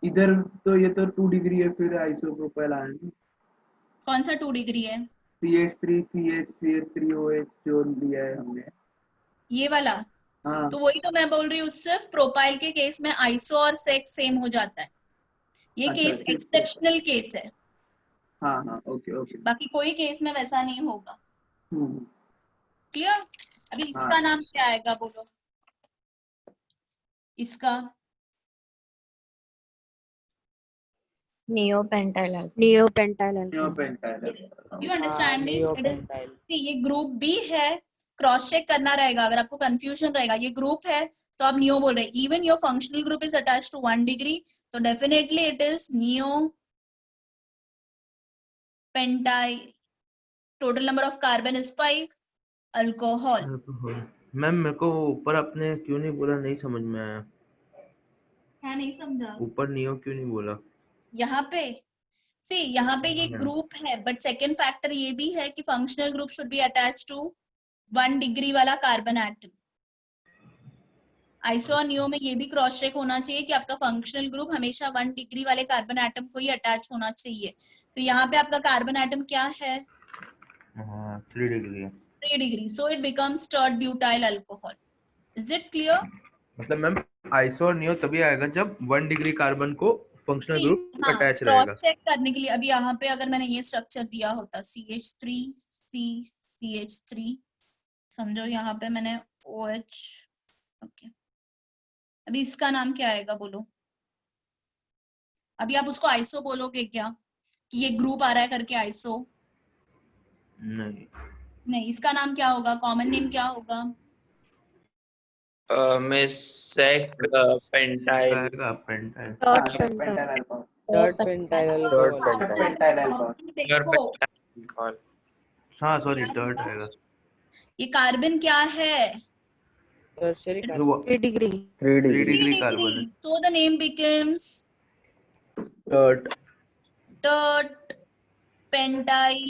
इधर तो ये तो 2 डिग्री है, फिर आइसोप्रोपाइल आया ना।
कौन सा 2 डिग्री है?
CH3 CH3OH जो लिया है हमने।
ये वाला?
हाँ
तो वही तो मैं बोल रही हूँ, उससे प्रोपाइल के केस में आइसो और सेक्स सेम हो जाता है। ये
अच्छा,
केस एक्सेप्शनल केस है।
हाँ ओके।
बाकी कोई केस में वैसा नहीं होगा।
हम्म,
क्लियर? अभी इसका नाम क्या आएगा बोलो? इसका
नियोपेंटाइल।
You understanding? ये ग्रुप बी है, क्रॉस चेक करना रहेगा अगर आपको कंफ्यूजन रहेगा। ये ग्रुप है तो आप नियो बोल रहे हैं। Even your functional group is attached to 1 degree, तो definitely it is neo pentyl. Total number of carbon is 5। Alcohol.
Ma'am मेरे को ऊपर आपने क्यों नहीं बोला, नहीं समझ में आया।
क्या नहीं समझा?
ऊपर नियो क्यों नहीं बोला?
यहाँ पे यहाँ पे ये ग्रुप है, बट सेकेंड फैक्टर ये भी है कि functional group should be attach to 1 degree वाला कार्बन एटम। आइसो और नियो में ये भी क्रॉस चेक होना चाहिए कि आपका फंक्शनल ग्रुप हमेशा 1 डिग्री वाले कार्बन एटम को ही अटैच होना चाहिए। तो यहाँ पे आपका कार्बन एटम क्या है?
3 डिग्री है।
3 degree, so it becomes टर्ड butyl alcohol. Is it clear?
मतलब मैम आइसो और नियो तभी आएगा जब 1 डिग्री कार्बन को फंक्शनल ग्रुप अटैच
क्रॉस
रहेगा।
चेक करने के लिए अभी यहाँ पे अगर मैंने ये स्ट्रक्चर दिया होता CH3 CH3, समझो यहाँ पे मैंने OH, ओके, अभी इसका नाम क्या आएगा बोलो? अभी आप उसको आइसो बोलोगे क्या कि ये ग्रुप आ रहा है करके आइसो? नहीं, इसका नाम क्या होगा? कॉमन नेम क्या होगा?
Miss sec pentyl.
Pentyl.
Pentyl alcohol.
Third pentyl alcohol.
Pentyl alcohol.
देखो,
हाँ सॉरी थर्ड आएगा।
ये कार्बन क्या है?
टर्शियरी
वो
3 डिग्री
3
3 डिग्री कार्बन है।
So the name becomes
tert
tert pentyl,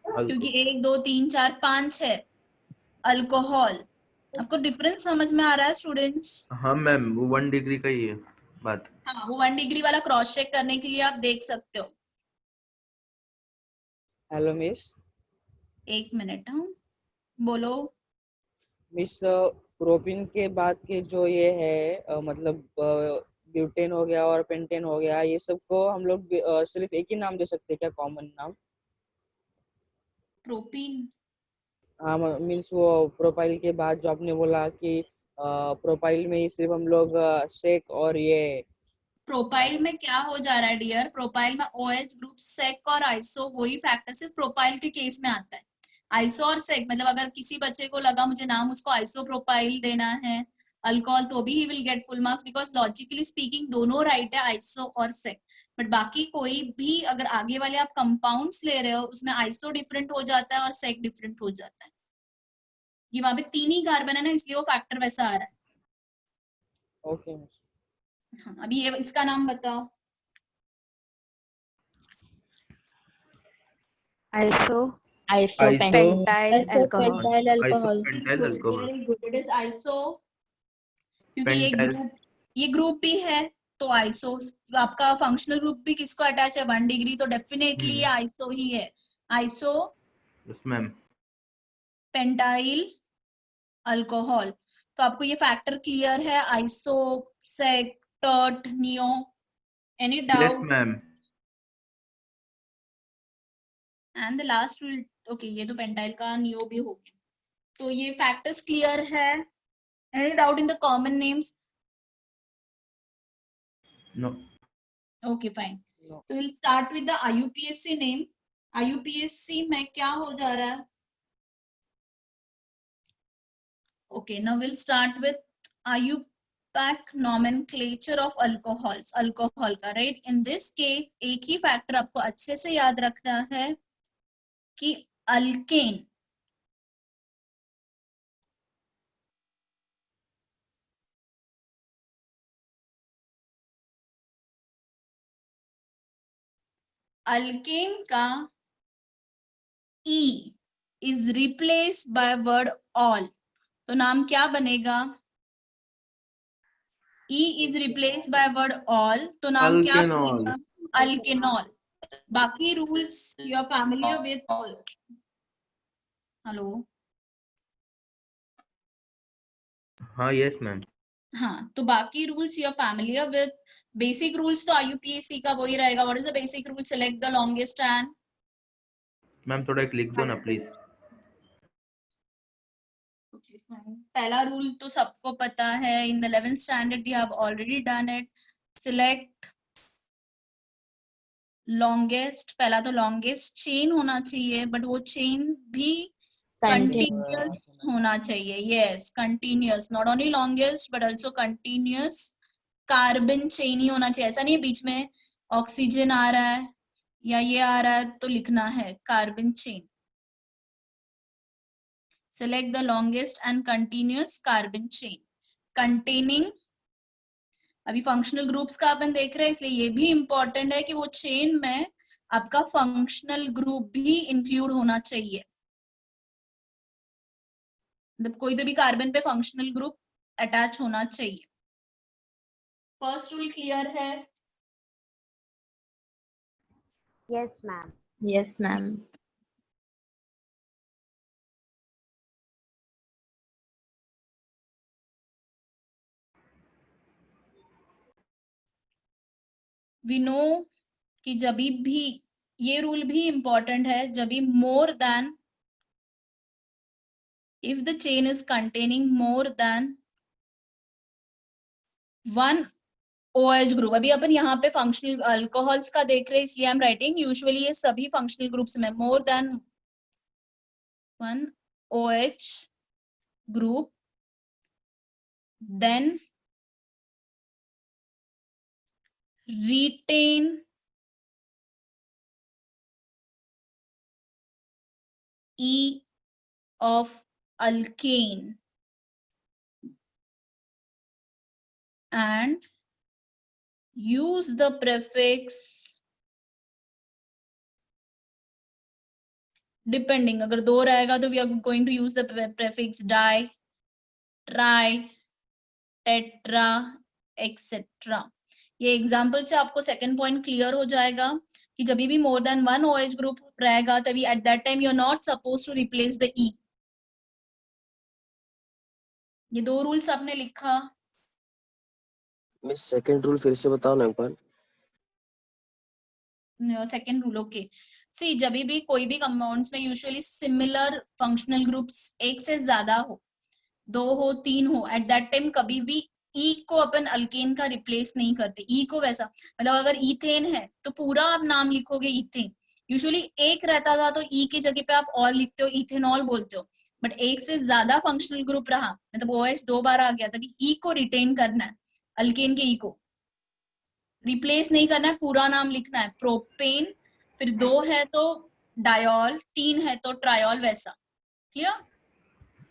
क्योंकि 1 2 3 4 5 है अल्कोहल। आपको डिफरेंस समझ में आ रहा है स्टूडेंट्स?
हाँ मैम वो 1 डिग्री का ही है बात।
हाँ, वो 1 डिग्री वाला क्रॉस चेक करने के लिए आप देख सकते हो।
Hello miss.
1 मिनट, हाँ बोलो।
मिस प्रोपीन के बाद के जो ये है मतलब ब्यूटेन हो गया और पेंटेन हो गया, ये सबको हम लोग सिर्फ एक ही नाम दे सकते हैं क्या, कॉमन नाम?
प्रोपीन?
हाँ मीन्स वो प्रोपाइल के बाद जो आपने बोला कि प्रोपाइल में ही सिर्फ हम लोग सेक और ये
प्रोपाइल में क्या हो जा रहा है डियर? प्रोपाइल में OH ग्रुप, सेक और आइसो, वही फैक्टर सिर्फ प्रोपाइल के केस में आता है। आइसो और सेक मतलब अगर किसी बच्चे को लगा मुझे नाम उसको आइसो प्रोपाइल देना है अल्कोहल, तो भी he will get full marks, because logically speaking दोनों राइट है, आइसो और सेक। बट बाकी कोई भी अगर आगे वाले आप कंपाउंड्स ले रहे हो उसमें आइसो डिफरेंट हो जाता है और सेक डिफरेंट हो जाता है। ये वहां पे 3 ही कार्बन है ना, इसलिए वो फैक्टर वैसा आ रहा है।
ओके।
हाँ, अभी ये इसका नाम बताओ।
Iso pentyl alcohol.
Pentyl alcohol.
Very good, it is iso, क्योंकि
पेंटाइल।
ये ग्रुप भी है तो आइसो। आपका फंक्शनल ग्रुप भी किसको अटैच है? 1 डिग्री, तो डेफिनेटली ये आइसो ही है। Iso
yes ma'am.
Pentyl alcohol. तो आपको ये फैक्टर क्लियर है? Iso, sec, tert, neo, any
yes
doubt?
Ma'am.
And the last will, okay, ये तो पेंटाइल का, नियो भी हो गया। तो ये फैक्टर्स क्लियर है? Any doubt in the common names?
No.
Okay fine.
No.
तो will start with the IUPAC name. IUPAC में क्या हो जा रहा है? Okay, now we'll start with IUPAC nomenclature of alcohols, alcohol का, right? In this case एक ही फैक्टर आपको अच्छे से याद रखना है कि अल्केन का E is replaced by word all, तो नाम क्या बनेगा? E is replaced by word all, तो नाम क्या बनेगा? अल्केनॉल। बाकी rules you are familiar with? Hello,
हाँ यस मैम।
हाँ, तो बाकी rules you are familiar with. Basic rules तो IUPAC का वही रहेगा। What is the basic rule? Select the longest end.
Ma'am थोड़ा एक लिख दो ना प्लीज।
पहला रूल तो सबको पता है, in the 11th standard we have already done it. Select longest, पहला तो लॉन्गेस्ट चेन होना चाहिए, बट वो चेन भी कंटिन्यूअस होना चाहिए। Yes, continuous, not only longest but also continuous carbon chain ही होना चाहिए। ऐसा नहीं है बीच में ऑक्सीजन आ रहा है या ये आ रहा है तो लिखना है carbon chain. Select the longest and continuous carbon chain containing, अभी फंक्शनल ग्रुप्स का अपन देख रहे हैं इसलिए ये भी इंपॉर्टेंट है कि वो चेन में आपका फंक्शनल ग्रुप भी इंक्लूड होना चाहिए। मतलब कोई तो भी कार्बन पे फंक्शनल ग्रुप अटैच होना चाहिए। फर्स्ट रूल क्लियर है?
Yes, ma'am.
Yes, ma'am.
We know कि जब भी ये रूल भी इंपॉर्टेंट है, जब भी more then, if the chain is containing more than one OH group, अभी अपन यहाँ पे फंक्शनल अल्कोहल्स का देख रहे हैं इसलिए आई एम राइटिंग, यूजुअली ये सभी फंक्शनल ग्रुप्स में मोर than one OH group, then retain E of alkane and use the prefix depending, अगर दो रहेगा तो we are going to use the prefix di, tri, tetra, etc. ये एग्जाम्पल से आपको सेकंड पॉइंट क्लियर हो जाएगा कि जब भी more than one OH group रहेगा तभी at that time you are not suppose to replace the E। ये दो रूल्स आपने लिखा।
मिस सेकंड रूल फिर से बताओ ना एक बार।
Second rule okay. सी जब भी कोई भी कंपाउंड्स में यूजुअली सिमिलर फंक्शनल ग्रुप्स एक से ज्यादा हो, दो हो, तीन हो, एट दैट टाइम कभी भी ई को अपन अल्केन का रिप्लेस नहीं करते। ई को वैसा मतलब अगर ईथेन है तो पूरा आप नाम लिखोगे ईथेन, यूजुअली एक रहता था तो ई की जगह पे आप और लिखते हो, इथेनॉल बोलते हो। बट एक से ज्यादा फंक्शनल ग्रुप रहा, मतलब OH दो बार आ गया, तभी ई को रिटेन करना है, अल्केन के ई को रिप्लेस नहीं करना है, पूरा नाम लिखना है। प्रोपेन, फिर दो है तो डायोल, तीन है तो ट्रायोल, वैसा। क्लियर?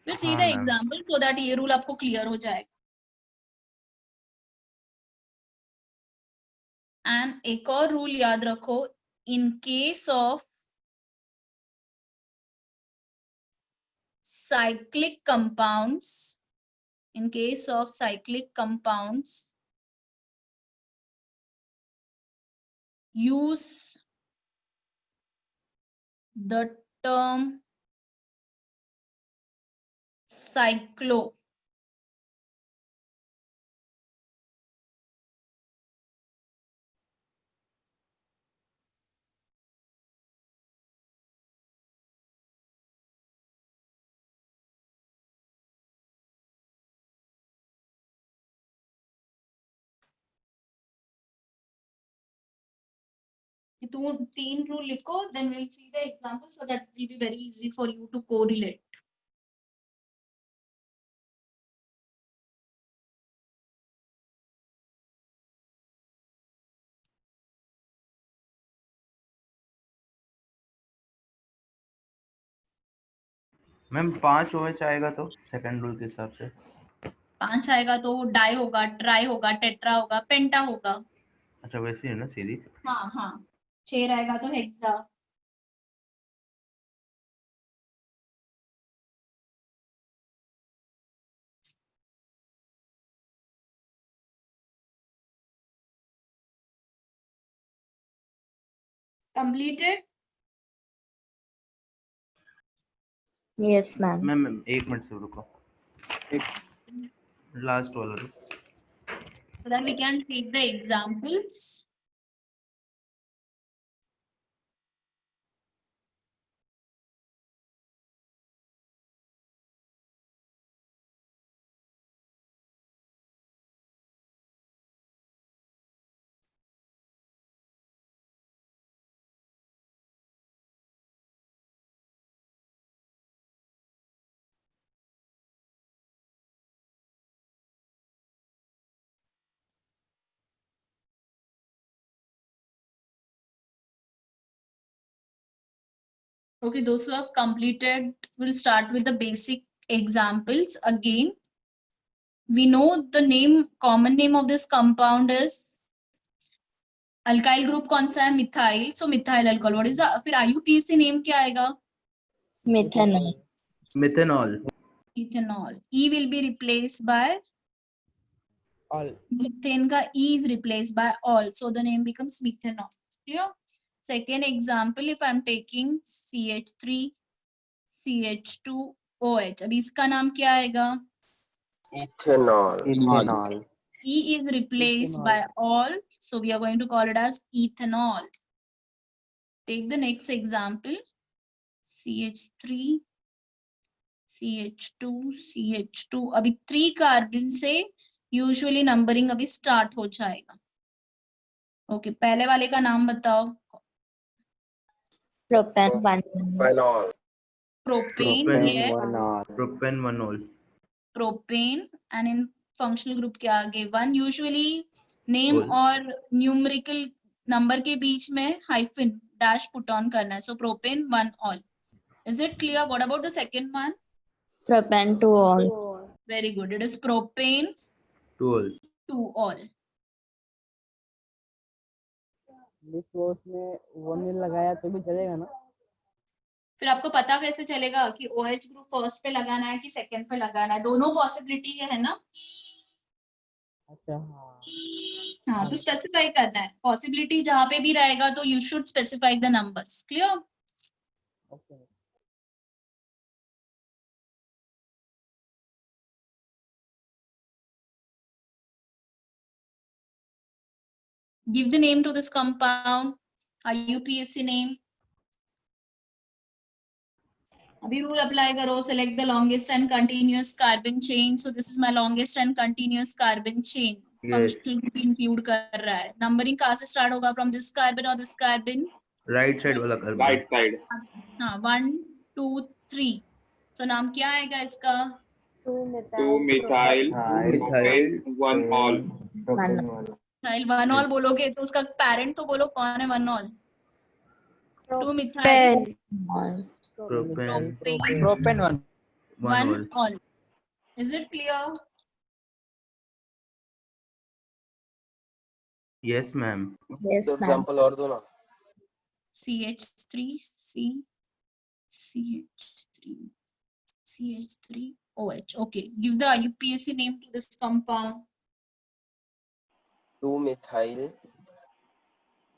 फिर सीधा
हाँ, मैम।
एग्जाम्पल सो दैट ये रूल आपको क्लियर हो जाएगा। एंड एक और रूल याद रखो, in case of cyclic compounds, in case of cyclic compounds, use the term cyclo. तीन रूल लिखो, then we'll see the example so that it will be very easy for you to correlate.
Ma'am 5 OH आएगा तो सेकंड रूल के हिसाब से
5 आएगा तो डाई होगा, ट्राई होगा, टेट्रा होगा, पेंटा होगा।
अच्छा वैसे ही है ना सीधी।
हाँ हाँ, 6 रहेगा तो hexa. Completed?
Yes, ma'am.
Ma'am एक मिनट से रुको, लास्ट वाला रुको।
So that we can take the examples. Okay, those who have completed will start with the basic examples. Again, we know the name, common name of this compound is alkyl group कौन सा है? Methyl. So methyl alcohol. What is the फिर IUPAC name क्या आएगा?
Methanol.
Methanol.
Ethanol. E will be replaced by
all.
Methane का E is replaced by all, so the name becomes methanol. Clear? Second example, if I'm taking CH3, CH2OH, अभी इसका नाम क्या आएगा?
ethanol,
ethanol
E is replaced by all, so we are going to call it as ethanol. Take the next example, CH3, CH2, CH2. अभी 3 कार्बन से यूजुअली नंबरिंग अभी स्टार्ट हो जाएगा. ओके, पहले वाले का नाम बताओ.
Propane 1.
phenol,
propane,
propane one ol.
Propane, and in functional group के आगे 1. Usually name
Ol.
और न्यूमेरिकल नंबर के बीच में हाइफन डैश पुट ऑन करना है. So propane 1 ol. Is it clear? What about the second one?
Propane 2 all.
Very good. It is propane 2 ol.
Miss वो उसमें वनील लगाया तो भी चलेगा ना?
फिर आपको पता कैसे चलेगा कि OH ग्रुप फर्स्ट पे लगाना है कि सेकंड पे लगाना है? दोनों पॉसिबिलिटी है ना.
अच्छा हाँ.
हाँ, तो स्पेसिफाई करना है. पॉसिबिलिटी जहां पे भी रहेगा तो you should specify the numbers. Clear?
Okay.
Give the name to this compound. IUPAC name. अभी रूल अप्लाई करो. Select the longest and continuous carbon chain. So this is my longest and continuous carbon chain. Functional group include कर रहा है. Numbering कहाँ से start होगा? From this carbon or this carbon?
Right side वाला कार्बन.
Right side.
हाँ, 1 2 3. So नाम क्या आएगा इसका?
2
2 methyl propane 1 all.
Methyl 1 all बोलोगे तो उसका पेरेंट तो बोलो कौन है 1 all? 2 methyl
propane
propane 1
1 all. Is it clear?
Yes ma'am.
Yes, ma'am.
Example और दो ना.
CH3 C CH3 CH3OH. Okay, give the IUPAC name to this compound.
2 methyl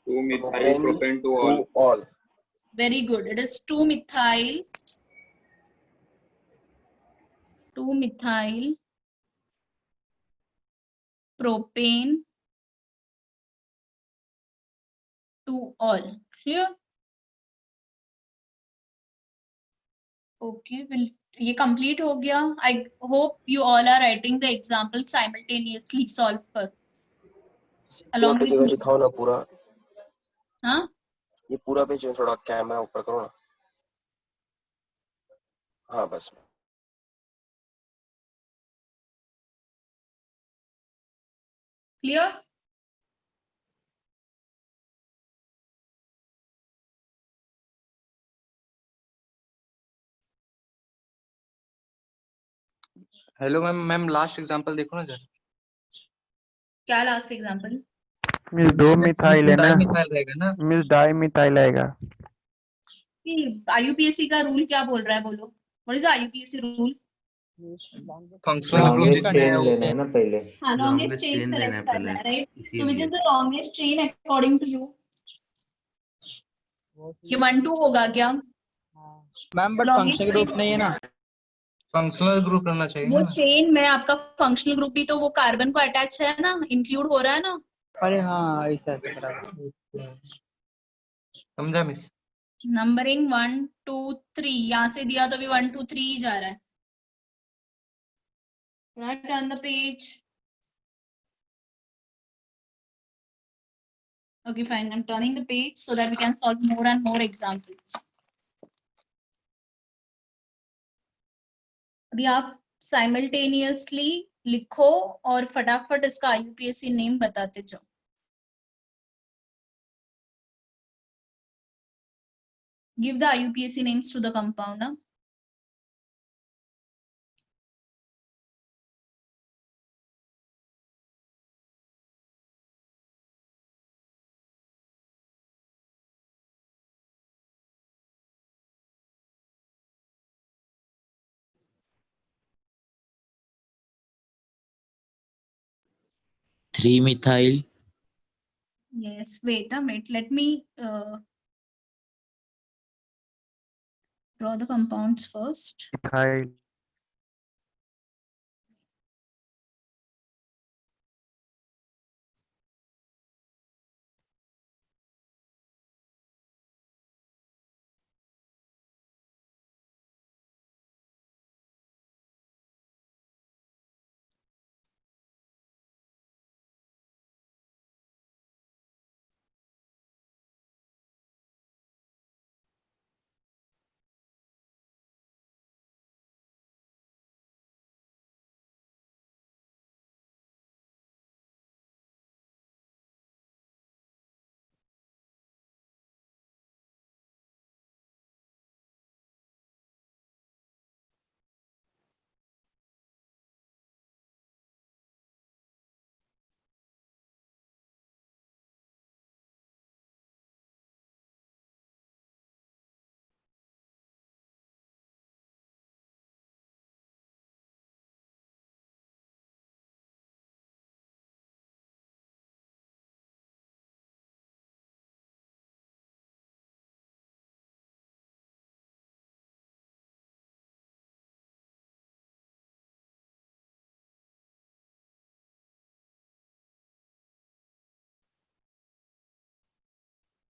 2 methyl propane 2 all.
2 all,
Very good. It is 2 methyl propane 2 all. Clear? Okay, well, ये complete हो गया. I hope you all are writing the example simultaneously. Solve कर. Along
पे
with
जगह
me.
दिखाओ ना पूरा.
हाँ?
ये पूरा पेज थोड़ा कैमरा ऊपर करो ना. हाँ बस.
Clear?
Hello ma'am. Ma'am last example देखो ना जरा.
क्या लास्ट एग्जांपल?
मिस 2 मिथाइल है ना.
डाइमिथाइल रहेगा ना.
मिस डाइमिथाइल आएगा.
IUPAC का रूल क्या बोल रहा है? बोलो. What is IUPAC rule?
Functional group जिसका है वो.
लेना है ना पहले.
हाँ, longest
Longest
chain
chain लेना है
select करना
पहले.
है, right? So which
इसीलिए.
is the longest chain according to you? ये 1 2 होगा क्या?
Ma'am but
Longest
functional group नहीं है ना. फंक्शनल ग्रुप रहना चाहिए
वो
ना.
चेन में आपका फंक्शनल ग्रुप भी तो वो कार्बन को अटैच है ना, इंक्लूड हो रहा है ना.
अरे हाँ ऐसा ऐसा बराबर. समझा मिस.
नंबरिंग 1 2 3 यहाँ से दिया तो भी 1 2 3 ही जा रहा है. Write on the page. Okay, fine. I'm turning the page so that we can solve more and more examples. अभी आप साइमल्टेनियसली लिखो और फटाफट इसका IUPAC नेम बताते जाओ. Give the IUPAC names to the compound. Huh?
3-methyl.
Yes, wait a minute. Let me draw the compounds first.
Methyl.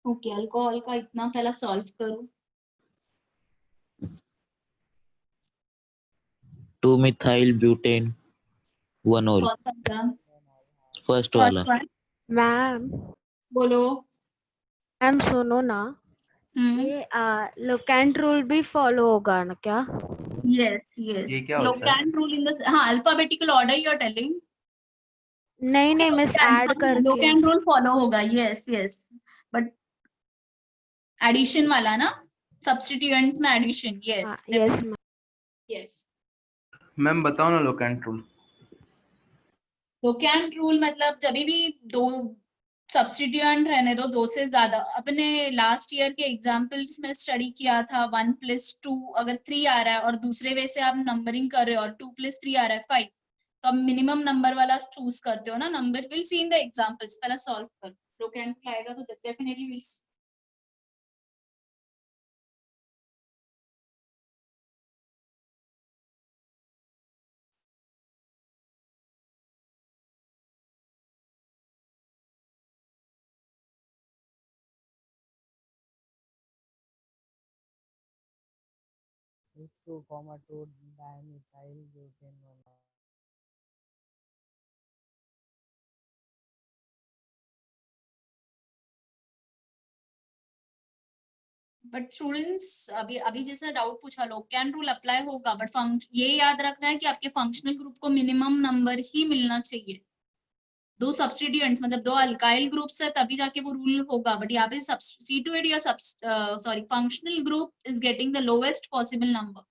Okay, alcohol का इतना पहला सॉल्व करो.
2-methyl butane 1 ol.
कौन सा एग्जाम?
फर्स्ट वाला.
First one.
मैम
बोलो.
मैम सुनो ना, ये लोकेंट रूल भी फॉलो होगा ना क्या?
Yes yes.
ये क्या होता है?
लोकेंट रूल इन द, हाँ, alphabetical order you are telling.
नहीं नहीं मिस, ऐड करके.
लोकेंट रूल फॉलो होगा. यस यस, बट एडिशन वाला ना, सब्स्टिट्यूएंट्स में addition. Yes
yes ma'am.
Yes.
Ma'am बताओ ना लोकेंट रूल.
लोकेंट रूल मतलब जब भी दो सब्स्टिट्यूएंट रहने दो, दो से ज्यादा. अपने लास्ट ईयर के एग्जाम्पल्स में स्टडी किया था 1+2, अगर 3 आ रहा है और दूसरे वे से आप नंबरिंग कर रहे हो और 2+3 आ रहा है 5, तो आप मिनिमम नंबर वाला चूज करते हो ना. Number will see in the examples. पहले सॉल्व कर. लोकेंट आएगा तो definitely will.
H2,2 dimethyl butane.
But students, अभी अभी जैसा डाउट पूछा, लोकेंट रूल अप्लाई होगा, बट ये याद रखना है कि आपके फंक्शनल ग्रुप को मिनिमम नंबर ही मिलना चाहिए. दो सब्स्टिट्यूएंट्स मतलब दो अल्काइल ग्रुप्स है तभी जाके वो रूल होगा. बट यहाँ पे सब्स्टिट्यूएंट या sorry functional group is getting the lowest possible number.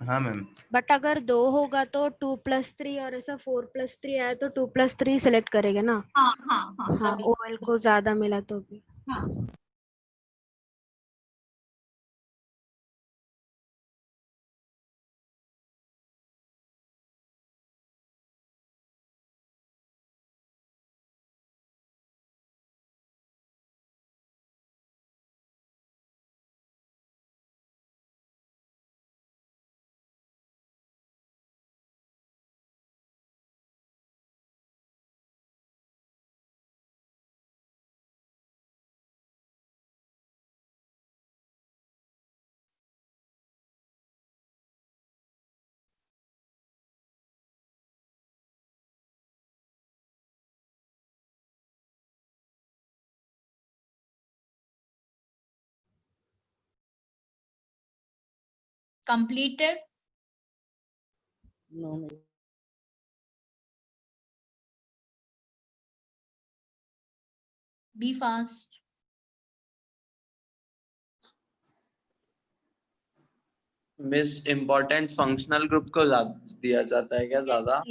हाँ मैम.
बट अगर 2 होगा तो 2+3 और ऐसा 4+3 आया तो 2+3 सेलेक्ट करेंगे ना.
हाँ हाँ हाँ,
हाँ,
तभी.
ओएल को ज्यादा मिला तो भी.
हाँ. Completed.
No, miss.
Be fast.
Miss importance functional group को दिया जाता है क्या ज्यादा?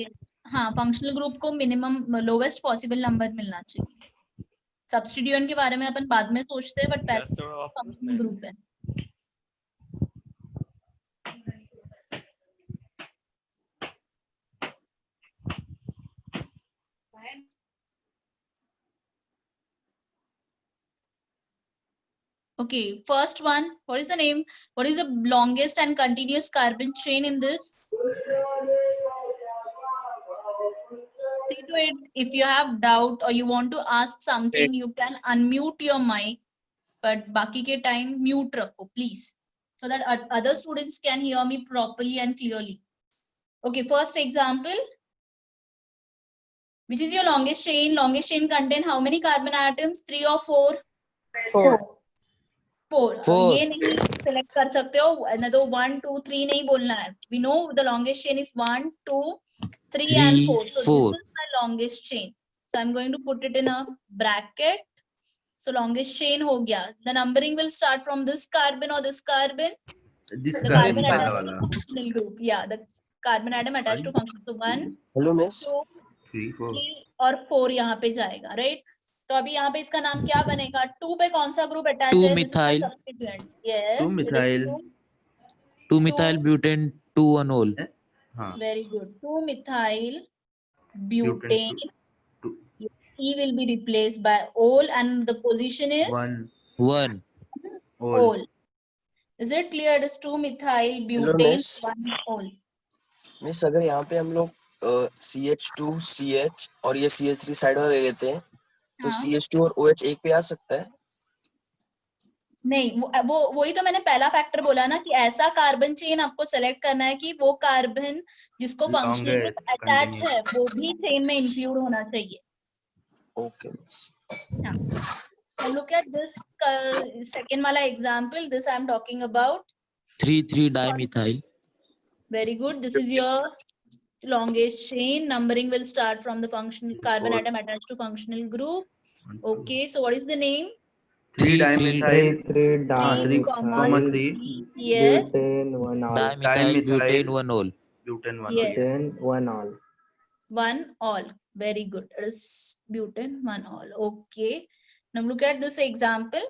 हाँ, फंक्शनल ग्रुप को मिनिमम लोवेस्ट पॉसिबल नंबर मिलना चाहिए. सब्स्टिट्यूएंट के बारे में अपन बाद में सोचते हैं, बट पहले फंक्शनल ग्रुप है. Okay, first one, what is the name? What is the longest and continuous carbon chain in this? See to it. If you have doubt or you want to ask something, you can unmute your mic. But बाकी के time mute रखो, please, so that other students can hear me properly and clearly. Okay, first example. Which is your longest chain? Longest chain contain how many carbon atoms? 3 or 4?
4.
4. ये नहीं select कर सकते हो, ना तो 1, 2, 3 नहीं बोलना है. We know the longest chain is 1, 2, 3 and 4. So this is my longest chain. So I'm going to put it in a bracket. So longest chain हो गया. The numbering will start from this carbon or this carbon.
This
The carbon attached to functional group. Yeah, the carbon atom attached to functional. So 1,
Hello, miss.
2,
3, 4.
3 और 4 यहाँ पे जाएगा, राइट? तो अभी यहाँ पे इसका नाम क्या बनेगा? 2 पे कौन सा ग्रुप अटैच है?
2 methyl.
Yes.
2 methyl.
2 methyl butane 2 1-ol.
हाँ.
Very good. 2 methyl butane. E will be replaced by ol and the position is
1
ol. Is it clear? It is 2 methyl butane 1 ol.
Miss अगर यहाँ पे हम लोग CH2 CH और ये CH3 साइड में ले लेते हैं तो CH2 और OH एक पे आ सकता है?
नहीं, वो वही तो मैंने पहला फैक्टर बोला ना कि ऐसा कार्बन चेन आपको सेलेक्ट करना है कि वो कार्बन जिसको फंक्शनल ग्रुप अटैच है वो भी चेन में इंक्लूड होना चाहिए.
Okay.
So look at this second वाला example. This I am talking about.
3 dimethyl.
Very good. This is your longest chain. Numbering will start from the functional carbon atom attached to functional group. Okay. So what is the name?
3 dimethyl.
3 dimethyl.
3.
Yes.
Butane 1 ol.
Dimethyl butane 1-ol.
Butane 1.
Yes.
Butane 1 ol.
1 ol. Very good. It is butane 1 ol. Okay. Now look at this example.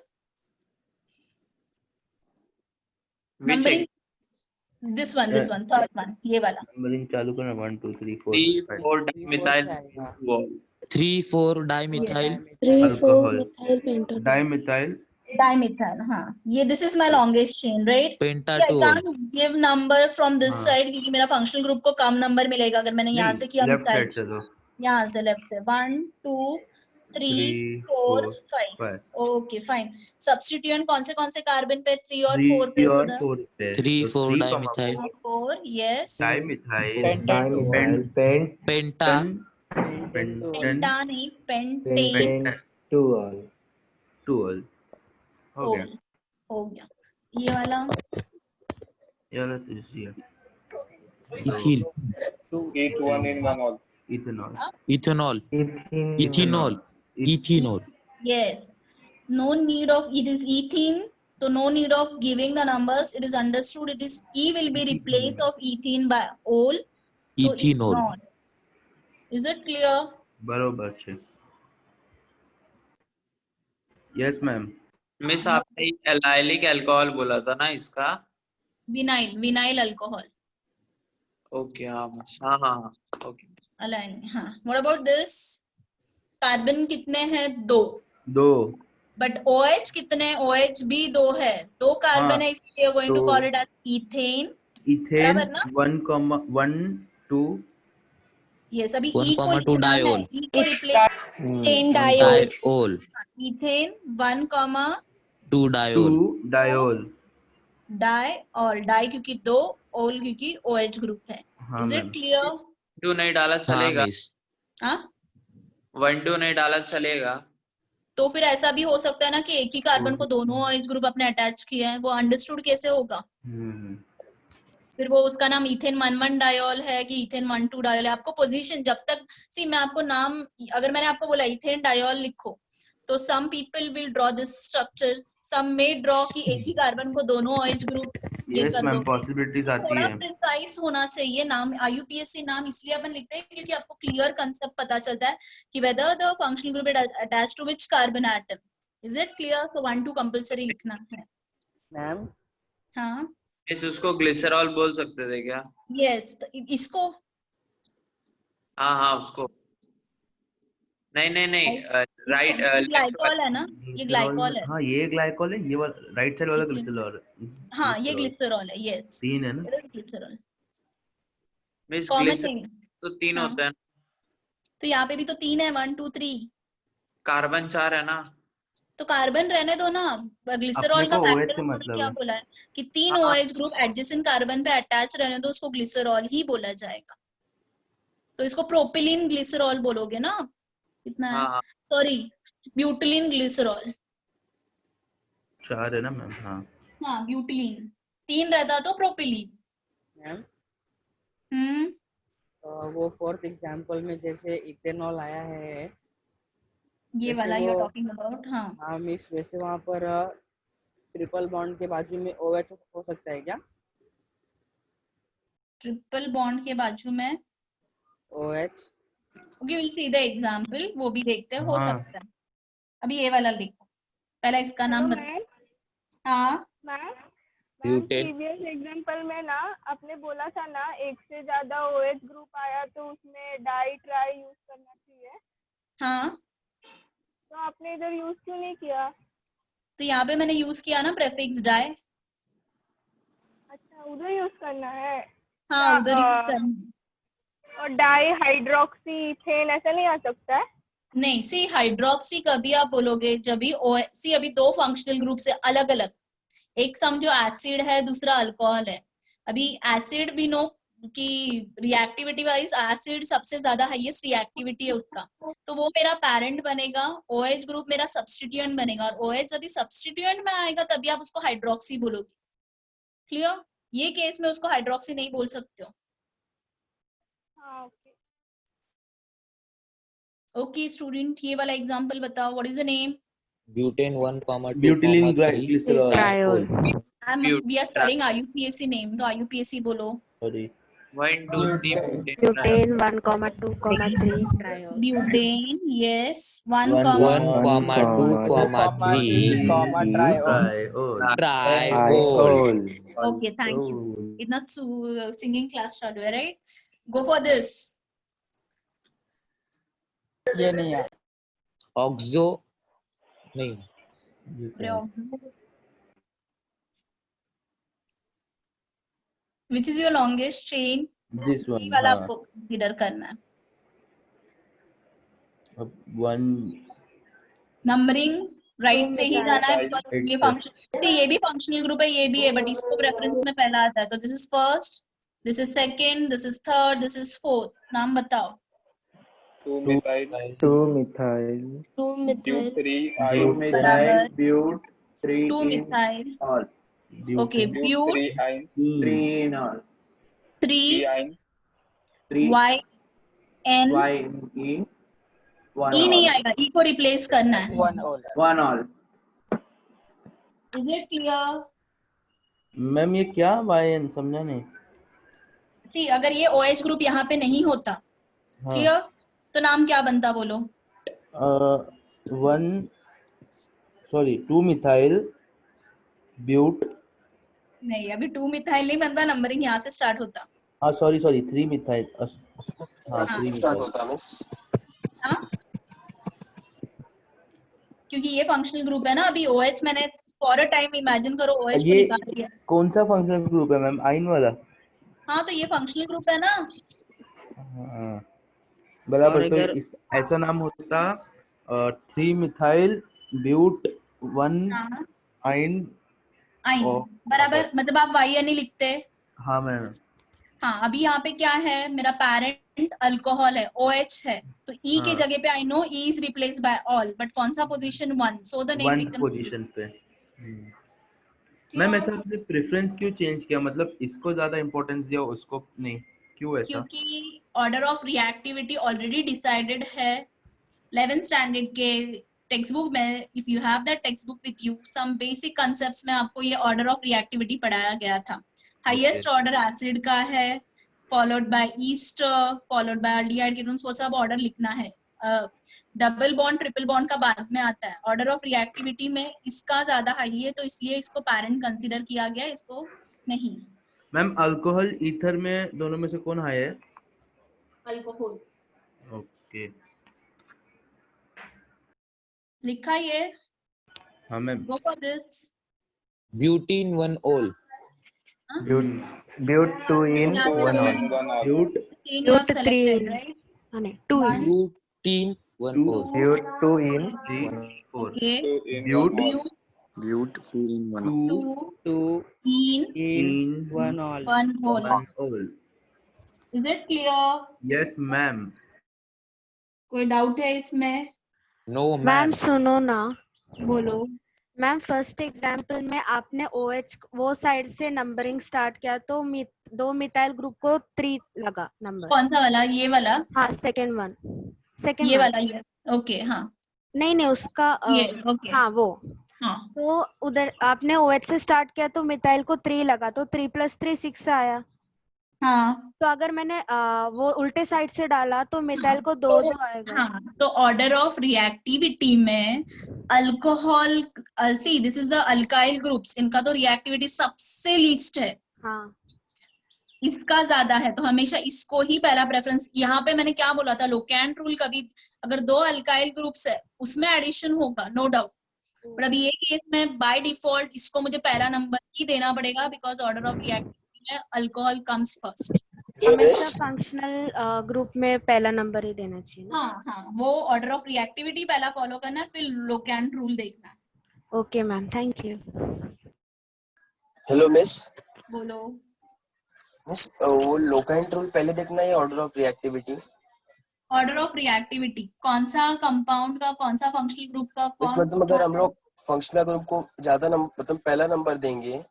Numbering. This one, third one, ये वाला.
Numbering चालू करना 1, 2, 3, 4.
3, 4 dimethyl.
3 4 dimethyl.
3 4
Alcohol.
methyl pentanol.
Dimethyl. हाँ. ये this is my longest chain, right?
Penta
See, I
2-ol.
can't give number from this side क्योंकि मेरा functional group को कम number मिलेगा अगर मैंने यहाँ से किया.
लेफ्ट साइड से दो.
यहाँ से left से 1, 2, 3, 4, 5. Okay, fine. Substituent कौन से कार्बन पे 3 और 4 पे?
3 4 dimethyl.
4, yes.
Dimethyl.
Penta.
पेंटा नहीं, पेंटेन.
2 ol.
2 ol. हो
गया. ये वाला
तो इजी है.
Ethyl.
2 each one in 1 ol.
Ethanol.
Ethanol.
Yes. No need of, it is ethene, so no need of giving the numbers. It is understood. It is E will be replaced of ethene by ol. So
Ethanol.
Is it clear?
बरोबर है. Yes ma'am.
मिस आपने एलाइलिक अल्कोहल बोला था ना इसका?
Vinyl alcohol.
ओके. हाँ. ओके.
अलाइन. हाँ. What about this? कार्बन कितने हैं? 2. बट OH कितने? OH भी 2 है. 2 कार्बन है इसलिए going to call it as ethane.
Ethane 1, 2.
Yes, अभी
1,
E को
2 diol.
E को replace.
Diol.
Ethane 1,
2 diol.
Die क्योंकि 2, ओल क्योंकि OH ग्रुप है. Is it clear?
2 नहीं डाला चलेगा?
हाँ.
1 2 नहीं डाला चलेगा?
तो फिर ऐसा भी हो सकता है ना कि एक ही कार्बन को दोनों OH ग्रुप अपने अटैच किए हैं. वो अंडरस्टूड कैसे होगा? फिर वो उसका नाम इथेन 1 डायोल है कि इथेन 1 2 डायोल है. आपको पोजीशन जब तक मैं आपको नाम, अगर मैंने आपको बोला इथेन डायोल लिखो तो some people will draw this structure, some may draw कि एक ही कार्बन को दोनों OH group.
Yes ma'am, possibilities आती है.
थोड़ा प्रिसाइज होना चाहिए नाम. IUPAC नाम इसलिए अपन लिखते हैं क्योंकि आपको क्लियर कंसेप्ट पता चलता है कि whether the functional group is attached to which carbon atom. Is it clear? So 1 2 compulsory लिखना है.
मैम.
हाँ.
इस उसको ग्लिसरॉल बोल सकते थे क्या?
Yes. इसको.
हाँ उसको. नहीं राइट
ग्लाइकॉल है ना, ये ग्लाइकॉल है।
हाँ ये ग्लाइकॉल है, ये वाला राइट साइड वाला ग्लिसरॉल है।
हाँ ये ग्लिसरॉल है, यस
तीन है ना?
Glycerol
miss
common
glycerol
name.
तो 3
हाँ।
होते हैं,
तो यहाँ पे भी तो 3 है, 1 2 3।
कार्बन 4 है ना।
तो कार्बन रहने दो ना, ग्लिसरॉल
अपने
का
को OH
फैक्टर
से
उन्होंने
मतलब
क्या
है।
बोला है कि 3
हाँ।
OH ग्रुप एडजेसेंट कार्बन पे अटैच रहने दो, उसको ग्लिसरॉल ही बोला जाएगा। तो इसको प्रोपिलीन ग्लिसरॉल बोलोगे ना, इतना है।
हाँ
सॉरी, ब्यूटिलीन ग्लिसरॉल।
4 है ना मैम? हाँ
हाँ ब्यूटिलीन। 3 रहता तो प्रोपिलीन।
मैम
हम्म
वो फोर्थ एग्जांपल में जैसे इथेनॉल आया है,
ये
वैसे
वाला
वो
यू आर टॉकिंग अबाउट। हाँ
हाँ मिस, वैसे वहाँ पर ट्रिपल बॉन्ड के बाजू में OH हो सकता है क्या?
ट्रिपल बॉन्ड के बाजू में
OH
okay, will see the example, वो भी देखते हैं, हो
हाँ।
सकता है। अभी ये वाला देखो, पहला इसका नाम बता। हाँ
मैम
ब्यूटेन
प्रीवियस एग्जांपल में ना आपने बोला था ना, एक से ज्यादा OH ग्रुप आया तो उसमें डाई ट्राई यूज करना चाहिए,
हाँ।
तो आपने इधर यूज क्यों नहीं किया?
तो यहाँ पे मैंने यूज किया ना प्रेफिक्स डाई।
अच्छा उधर यूज करना है।
हाँ उधर यूज करना है।
और डाई हाइड्रोक्सी इथेन ऐसा नहीं आ सकता है?
नहीं, सी हाइड्रोक्सी कभी आप बोलोगे जब भी सी अभी 2 फंक्शनल ग्रुप से अलग अलग, एक समझो एसिड है, दूसरा अल्कोहल है। अभी एसिड भी नो कि रिएक्टिविटी वाइज एसिड सबसे ज्यादा हाईएस्ट रिएक्टिविटी है उसका, तो वो मेरा पेरेंट बनेगा, OH ग्रुप मेरा सब्स्टिट्यूएंट बनेगा, और OH यदि सब्स्टिट्यूएंट में आएगा तभी आप उसको हाइड्रोक्सी बोलोगे। क्लियर? ये केस में उसको हाइड्रोक्सी नहीं बोल सकते हो।
हाँ ओके।
ओके स्टूडेंट, ये वाला एग्जांपल बताओ, what is the name?
Butane 1, 2,
butylene
3
glycerol.
Triol.
We are studying IUPAC name, तो IUPAC बोलो।
Sorry
1 2 3
butane 1, 2, 3 triol.
Butane, yes, 1,
1, 2, 3
triol.
Triol.
Okay thank you. इतना सिंगिंग क्लास चालू है, राइट? Go for this.
ये नहीं है।
ऑक्सो नहीं,
which is your longest chain?
This
ये
वन।
वाला
हाँ
आपको कंसीडर करना है।
अब 1
नंबरिंग राइट से ही जाना है,
मिथाइल।
because ये फंक्शन, ये भी फंक्शनल ग्रुप है, ये भी है, बट इसको प्रेफरेंस में पहला आता है। तो this is first, this is second, this is third, this is fourth. नाम बताओ।
2 methyl,
2 methyl,
2 methyl,
3
2
yne,
methyl, but, 3
2
in
methyl,
all,
okay, but,
3 yne,
3 in all,
3
3 yne,
3
YN,
Y in E, 1
ई नहीं
all,
आएगा, ई को रिप्लेस करना है।
1 all.
Is it clear?
Ma'am ये क्या YN समझा नहीं।
ठीक, अगर ये OH ग्रुप यहाँ पे नहीं होता,
हाँ
क्लियर, तो नाम क्या बनता बोलो?
2 मिथाइल ब्यूट।
नहीं, अभी 2 मिथाइल नहीं बनता, नंबरिंग यहाँ से स्टार्ट होता।
हाँ सॉरी 3 मिथाइल। हाँ 3
स्टार्ट
मिथाइल।
होता है मिस।
हाँ, क्योंकि ये फंक्शनल ग्रुप है ना। अभी OH मैंने फॉर अ टाइम इमेजिन करो OH को
ये
निकाल दिया।
कौन सा फंक्शनल ग्रुप है मैम? आइन वाला?
हाँ, तो ये फंक्शनल ग्रुप है ना।
हाँ बराबर।
और
तो
अगर
इस ऐसा नाम होता 3 मिथाइल ब्यूट 1
हाँ,
आइन।
आइन बराबर, मतलब आप YN नहीं लिखते।
हाँ मैम।
हाँ, अभी यहाँ पे क्या है, मेरा पेरेंट अल्कोहल है, OH है, तो E के
हाँ।
जगह पे I know E is replace by all, but कौन सा position 1, so the name
1
become.
Position पे। मैम ऐसा आपने प्रेफरेंस क्यों चेंज किया? मतलब इसको ज्यादा इम्पोर्टेंस दिया, उसको नहीं, क्यों ऐसा?
क्योंकि order of reactivity already decided है 11th स्टैंडर्ड के टेक्स्ट बुक में। If you have that text book with you, some basic concepts में आपको ये ऑर्डर ऑफ रिएक्टिविटी पढ़ाया गया था। हाईएस्ट ऑर्डर एसिड का है, followed by Easter, followed by aldehyde ketones, वो सब ऑर्डर लिखना है। डबल बॉन्ड ट्रिपल बॉन्ड का बाद में आता है। ऑर्डर ऑफ रिएक्टिविटी में इसका ज्यादा हाई है, तो इसलिए इसको पेरेंट कंसीडर किया गया, इसको नहीं।
मैम अल्कोहल ईथर में दोनों में से कौन हाई है?
अल्कोहल।
ओके
लिखा ये?
हाँ ma'am.
Go for this.
Butene 1-ol.
But 2 in 1 all.
But
You have
But
selected,
3
right?
नहीं 2 in.
Butene 1-ol.
But 2 in
3,
1.
4.
Okay.
Two in
But
one all.
But 2 in 1.
2
2
in
in 1 all.
one whole.
1 all.
Is it clear?
Yes ma'am.
कोई डाउट है इसमें?
No
ma'am
ma'am.
सुनो ना,
बोलो।
मैम फर्स्ट एग्जाम्पल में आपने OH वो साइड से नंबरिंग स्टार्ट किया तो दो मिथाइल ग्रुप को 3 लगा नंबर।
कौन सा वाला? ये वाला?
हाँ सेकंड वन।
ये वाला ये। ओके हाँ।
नहीं उसका
ये ओके।
हाँ वो।
हाँ
तो उधर आपने OH से स्टार्ट किया तो मिथाइल को 3 लगा तो 3 + 3 6 आया।
हाँ।
तो अगर मैंने वो उल्टे साइड से डाला तो मिथाइल को 2 आएगा।
हाँ तो ऑर्डर ऑफ रिएक्टिविटी में alcohol, see this is the alkyl groups, इनका तो रिएक्टिविटी सबसे लीस्ट है।
हाँ
इसका ज्यादा है तो हमेशा इसको ही पहला प्रेफरेंस। यहाँ पे मैंने क्या बोला था, लोकेंट रूल कभी अगर 2 अल्काइल ग्रुप्स है उसमें एडिशन होगा नो डाउट, बट अभी ये केस में बाय डिफॉल्ट इसको मुझे पहला नंबर ही देना पड़ेगा बिकॉज ऑर्डर ऑफ रिएक्टिविटी में अल्कोहल कम्स फर्स्ट।
हमेशा फंक्शनल ग्रुप में पहला नंबर ही देना चाहिए ना?
हाँ हाँ वो ऑर्डर ऑफ रिएक्टिविटी पहला फॉलो करना है, फिर लोकेंट रूल देखना है।
Okay ma'am thank you.
Hello miss.
बोलो।
मिस वो लोकेंट रूल पहले देखना है order of reactivity?
Order of reactivity कौन सा कंपाउंड का, कौन सा फंक्शनल ग्रुप का,
इस मतलब अगर हम लोग फंक्शनल ग्रुप को ज्यादा नंबर मतलब पहला नंबर देंगे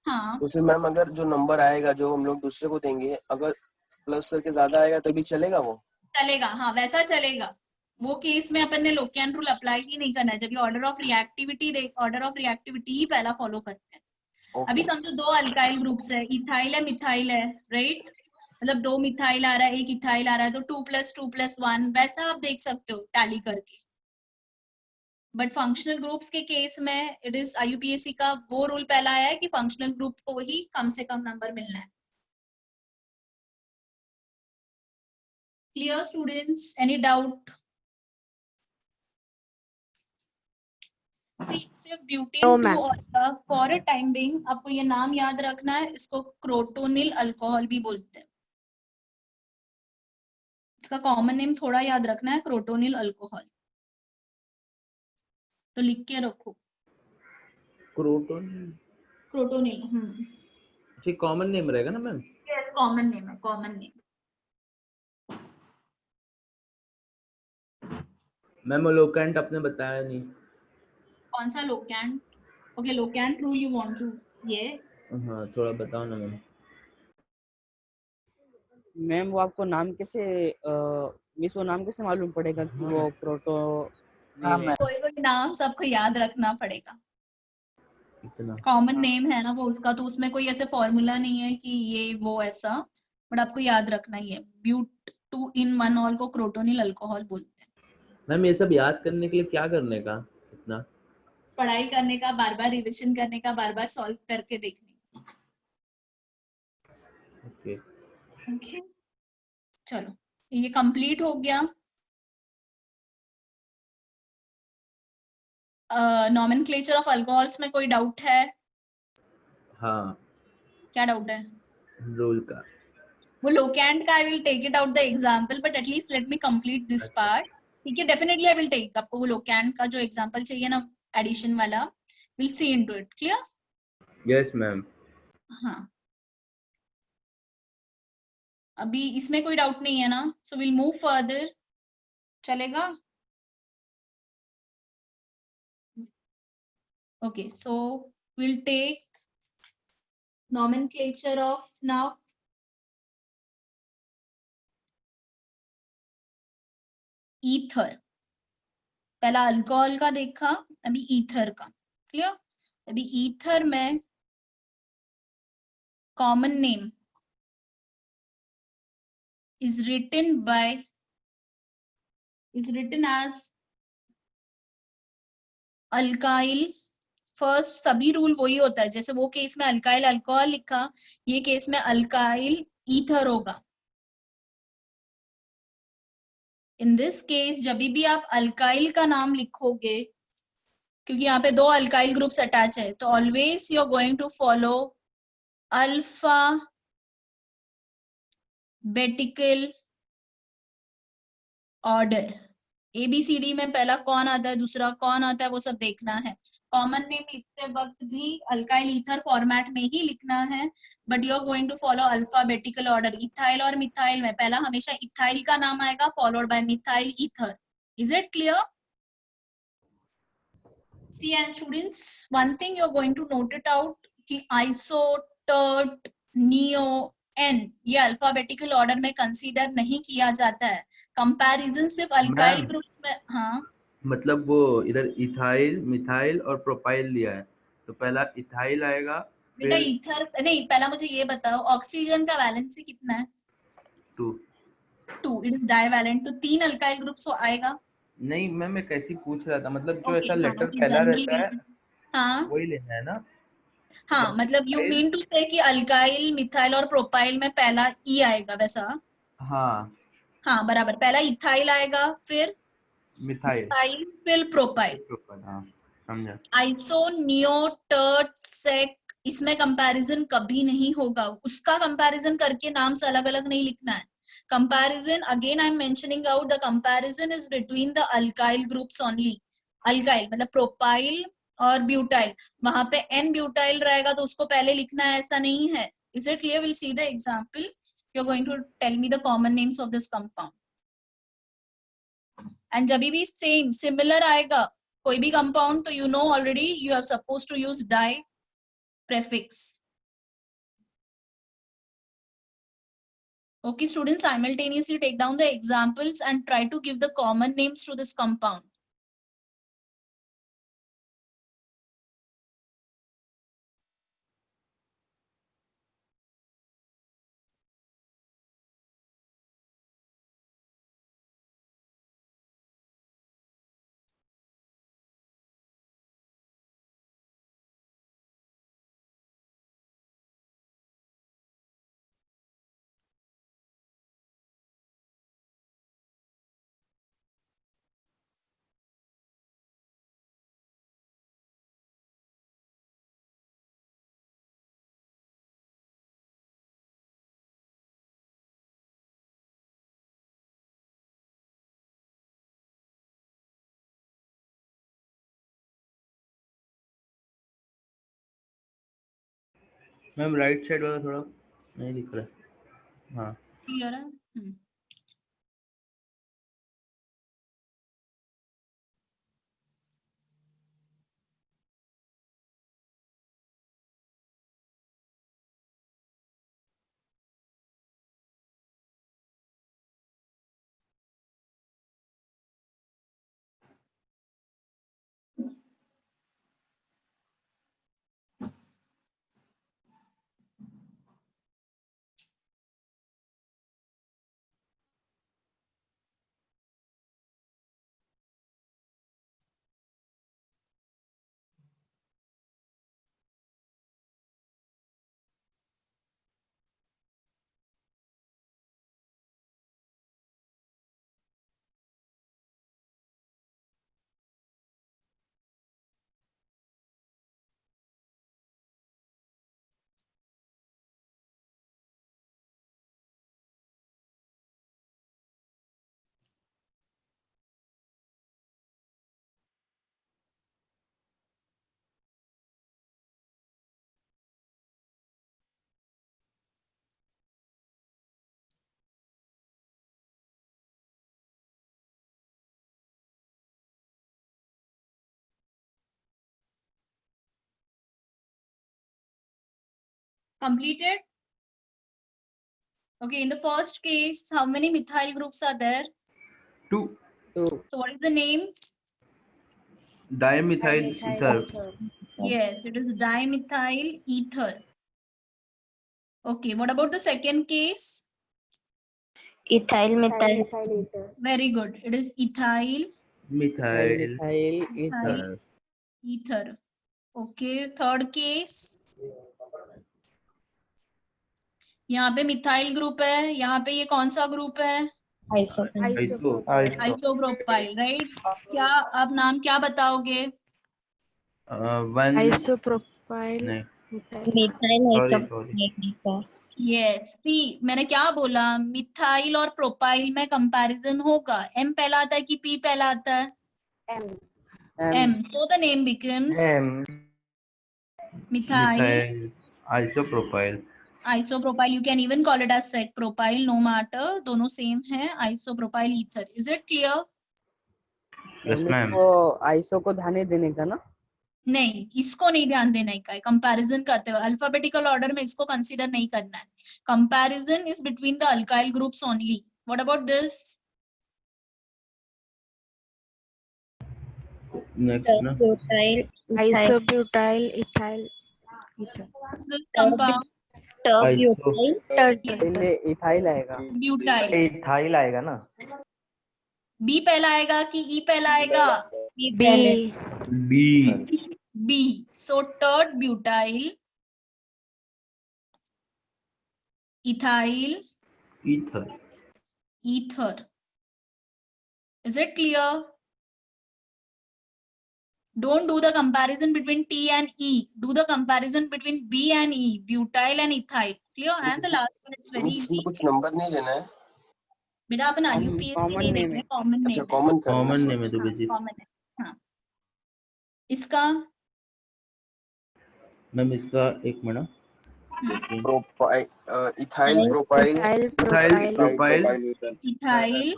हाँ
तो फिर मैम अगर जो नंबर आएगा जो हम लोग दूसरे को देंगे अगर प्लस करके ज्यादा आएगा तो भी चलेगा वो?
चलेगा, हाँ वैसा चलेगा। वो केस में अपन ने लोकेंट रूल अप्लाई ही नहीं करना है, जब ये order of reactivity order of reactivity ही पहला फॉलो करते हैं। अभी समझो 2 अल्काइल ग्रुप्स है, इथाइल है मिथाइल है, राइट? मतलब 2 मिथाइल आ रहा है 1 इथाइल आ रहा है तो 2 + 2 + 1 वैसा आप देख सकते हो टैली करके। बट फंक्शनल ग्रुप्स के केस में इट इज IUPAC का वो रूल पहला है कि फंक्शनल ग्रुप को ही कम से कम नंबर मिलना है। Clear students? Any doubt? सिर्फ butane 2 for a time being आपको ये नाम याद रखना है, इसको क्रोटोनिल अल्कोहल भी बोलते हैं। इसका कॉमन नेम थोड़ा याद रखना है, क्रोटोनिल अल्कोहल, तो लिख के रखो
क्रोटोनिल।
क्रोटोनिल।
जी कॉमन नेम रहेगा ना मैम?
यस कॉमन नेम है, कॉमन नेम।
मैम लोकेंट आपने बताया नहीं।
कौन सा locant? Okay locant rule you want to ये?
हाँ थोड़ा बताओ ना मैम।
मैम वो आपको नाम कैसे मिस वो नाम कैसे मालूम पड़ेगा कि वो प्रोटो?
कोई नाम सबको याद रखना पड़ेगा।
इतना
कॉमन नेम है ना वो उसका, तो उसमें कोई ऐसे फॉर्मूला नहीं है कि ये वो ऐसा, बट आपको याद रखना ही है। ब्यूट 2 in 1 all को क्रोटोनिल अल्कोहल बोलते हैं।
मैम ये सब याद करने के लिए क्या करने का? इतना
पढ़ाई करने का, बार बार रिविजन करने का, बार बार सॉल्व करके देखने का। ओके चलो ये कंप्लीट हो गया। नॉमेनक्लेचर ऑफ अल्कोहल्स में कोई डाउट है?
हाँ
क्या डाउट है?
रूल का।
वो लोकेंट का I will take it out the example, but at least let me complete this part. ठीक है डेफिनेटली आई विल टेक। आपको वो लोकेंट का जो एग्जांपल चाहिए ना एडिशन वाला, will see into it. Clear?
Yes ma'am.
हाँ अभी इसमें कोई डाउट नहीं है ना, सो विल मूव फर्दर। चलेगा? Okay so will take nomenclature of now ether. पहला अल्कोहल का देखा, अभी ईथर का। क्लियर? अभी ईथर में common name is written as alkyl. First सभी रूल वही होता है, जैसे वो केस में अल्काइल अल्कोहल लिखा, ये केस में अल्काइल ईथर होगा। इन दिस केस जब भी आप अल्काइल का नाम लिखोगे, क्योंकि यहाँ पे 2 अल्काइल ग्रुप्स अटैच है, तो always you are going to follow alphabetical order. ABCD में पहला कौन आता है, दूसरा कौन आता है, वो सब देखना है। कॉमन नेम लिखते वक्त भी अल्काइल ईथर फॉर्मेट में ही लिखना है, but you are going to follow alphabetical order. Ethyl और मिथाइल में पहला हमेशा इथाइल का नाम आएगा, followed by methyl ether. Is it clear? See, and students, one thing you're going to note it out कि iso, tert, neo, n ये अल्फाबेटिकल ऑर्डर में कंसीडर नहीं किया जाता है। कंपैरिजन सिर्फ अल्काइल
मैम,
ग्रुप में। हाँ
मतलब वो इधर इथाइल मिथाइल और प्रोपाइल लिया है, तो पहला इथाइल आएगा,
बेटा
फिर
ईथर नहीं, पहला मुझे ये बताओ ऑक्सीजन का वैलेंसी कितना है?
2।
2। इट इज डाइवैलेंट, तो 3 अल्काइल ग्रुप्स आएगा।
नहीं मैम, मैं कैसे पूछ रहा था, मतलब जो
ओके
ऐसा
हाँ,
लेटर
कि
पहला
जनरली
रहता है
हाँ
वही लेना है ना।
हाँ, मतलब यू
मिथाइल,
मीन टू से कि अल्काइल मिथाइल और प्रोपाइल में पहला ई आएगा वैसा?
हाँ
हाँ बराबर, पहला इथाइल आएगा, फिर
मिथाइल,
मिथाइल, फिर प्रोपाइल।
प्रोपाइल, हाँ समझा।
आइसो, नियो, टर्ट, सेक, इसमें कंपैरिजन कभी नहीं होगा। उसका कंपैरिजन करके नाम से अलग अलग नहीं लिखना है। Comparison, again I am mentioning out, the comparison is between the alkyl groups only. Alkyl मतलब प्रोपाइल और ब्यूटाइल, वहां पे एन ब्यूटाइल रहेगा तो उसको पहले लिखना है, ऐसा नहीं है। Is it clear? Will see the example. You are going to tell me the common names of this compound, and जब भी सेम सिमिलर आएगा कोई भी कंपाउंड, तो you know already you have suppose to use di prefix. Okay, students, simultaneously take down the examples and try to give the common names to this compound.
Ma'am right side वाला थोड़ा नहीं दिख रहा है। हाँ
Clear है? Completed? Okay, in the first case, how many methyl groups are there?
2
2.
So what is the name?
dimethyl ether.
Yes, it is dimethyl ether. Okay, what about the second case?
Ethyl methyl.
Very good. It is ethyl
Methyl
ether.
ether. Okay, third case. यहाँ पे मिथाइल ग्रुप है, यहाँ पे ये कौन सा ग्रुप है? Isopropyl, right. क्या आप नाम क्या बताओगे?
वन
आइसोप्रोपाइल
नहीं,
मिथाइल
सॉरी
यस, सी मैंने क्या बोला, मिथाइल और प्रोपाइल में कंपैरिजन होगा। एम पहला आता है कि पी पहला आता है? M, so the name becomes methyl
methyl isopropyl.
isopropyl. You can even call it as sec propyl, no matter, दोनों सेम है। isopropyl ether, is it clear?
Yes ma'am.
इसको आइसो को ध्यान देने का ना?
नहीं, इसको नहीं ध्यान देने का है। कंपैरिजन करते हुए अल्फाबेटिकल ऑर्डर में इसको कंसीडर नहीं करना है। Comparison is between the alkyl groups only. What about this?
Next ना,
isobutyl ethyl ether
compound
iso
पहले इथाइल आएगा।
ब्यूटाइल।
इथाइल आएगा ना?
बी पहला आएगा कि ई पहला आएगा?
B
B
B, so tert butyl ethyl
ether.
ether. Is it clear? Don't do the comparison between T and E. Do the comparison between B and E, butyl and ethyl. Clear? And the last one, it's very easy.
कुछ नंबर नहीं देना है
बेटा अपन IUPAC
common
नहीं
name
देख रहे,
है।
कॉमन
अच्छा
नेम है।
कॉमन कर
कॉमन नेम है तो बेसिक।
कॉमन है, हाँ। इसका
मैम इसका एक minute,
propyl ethyl propyl
ethyl
propyl
propyl
ethyl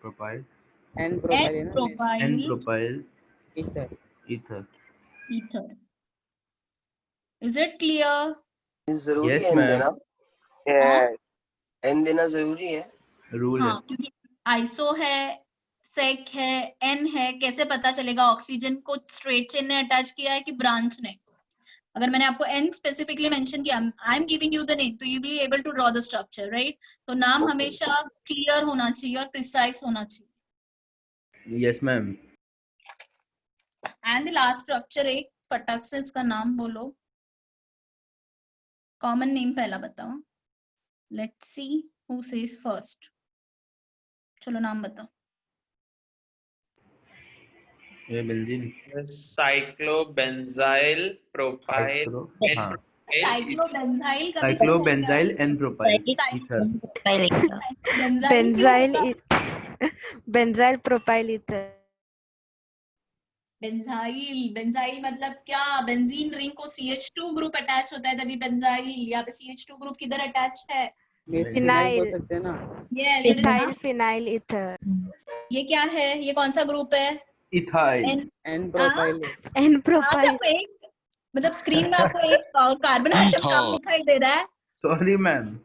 propyl
N propyl है
and
ना?
propyl
N propyl
ether.
Ether.
ether. Is it clear?
जरूरी
Yes,
है एन
ma'am.
देना? एन देना जरूरी है?
रूल है।
हाँ, क्योंकि आइसो है, सेक है, एन है, कैसे पता चलेगा ऑक्सीजन को स्ट्रेट चेन ने अटैच किया है कि ब्रांच ने? अगर मैंने आपको एन स्पेसिफिकली मेंशन किया, I am giving you the name, तो you will able to draw the structure, right? तो नाम
Okay.
हमेशा क्लियर होना चाहिए और प्रिसाइज होना चाहिए।
Yes ma'am.
And the last structure, एक फटक से उसका नाम बोलो। कॉमन नेम पहला बताओ। Let's see who says first. चलो नाम बताओ।
ये बेंजीन
साइक्लोबेंजाइल प्रोपाइल
हाँ,
साइक्लोबेंजाइल कभी
cyclobenzyl n propyl ether.
Benzyl propyl ether.
Benzyl मतलब क्या? बेंजीन रिंग को CH2 ग्रुप अटैच होता है तभी बेंजाइल। यहाँ पे CH2 ग्रुप किधर अटैच है?
फिनाइल बोल सकते हैं ना?
Yes,
ethyl phenyl ether.
ये क्या है? ये कौन सा ग्रुप है?
Ethyl.
N propyl.
N propyl.
आपको एक मतलब स्क्रीन में आपको एक कार्बन आइटम कम दिखाई दे रहा है।
Sorry ma'am.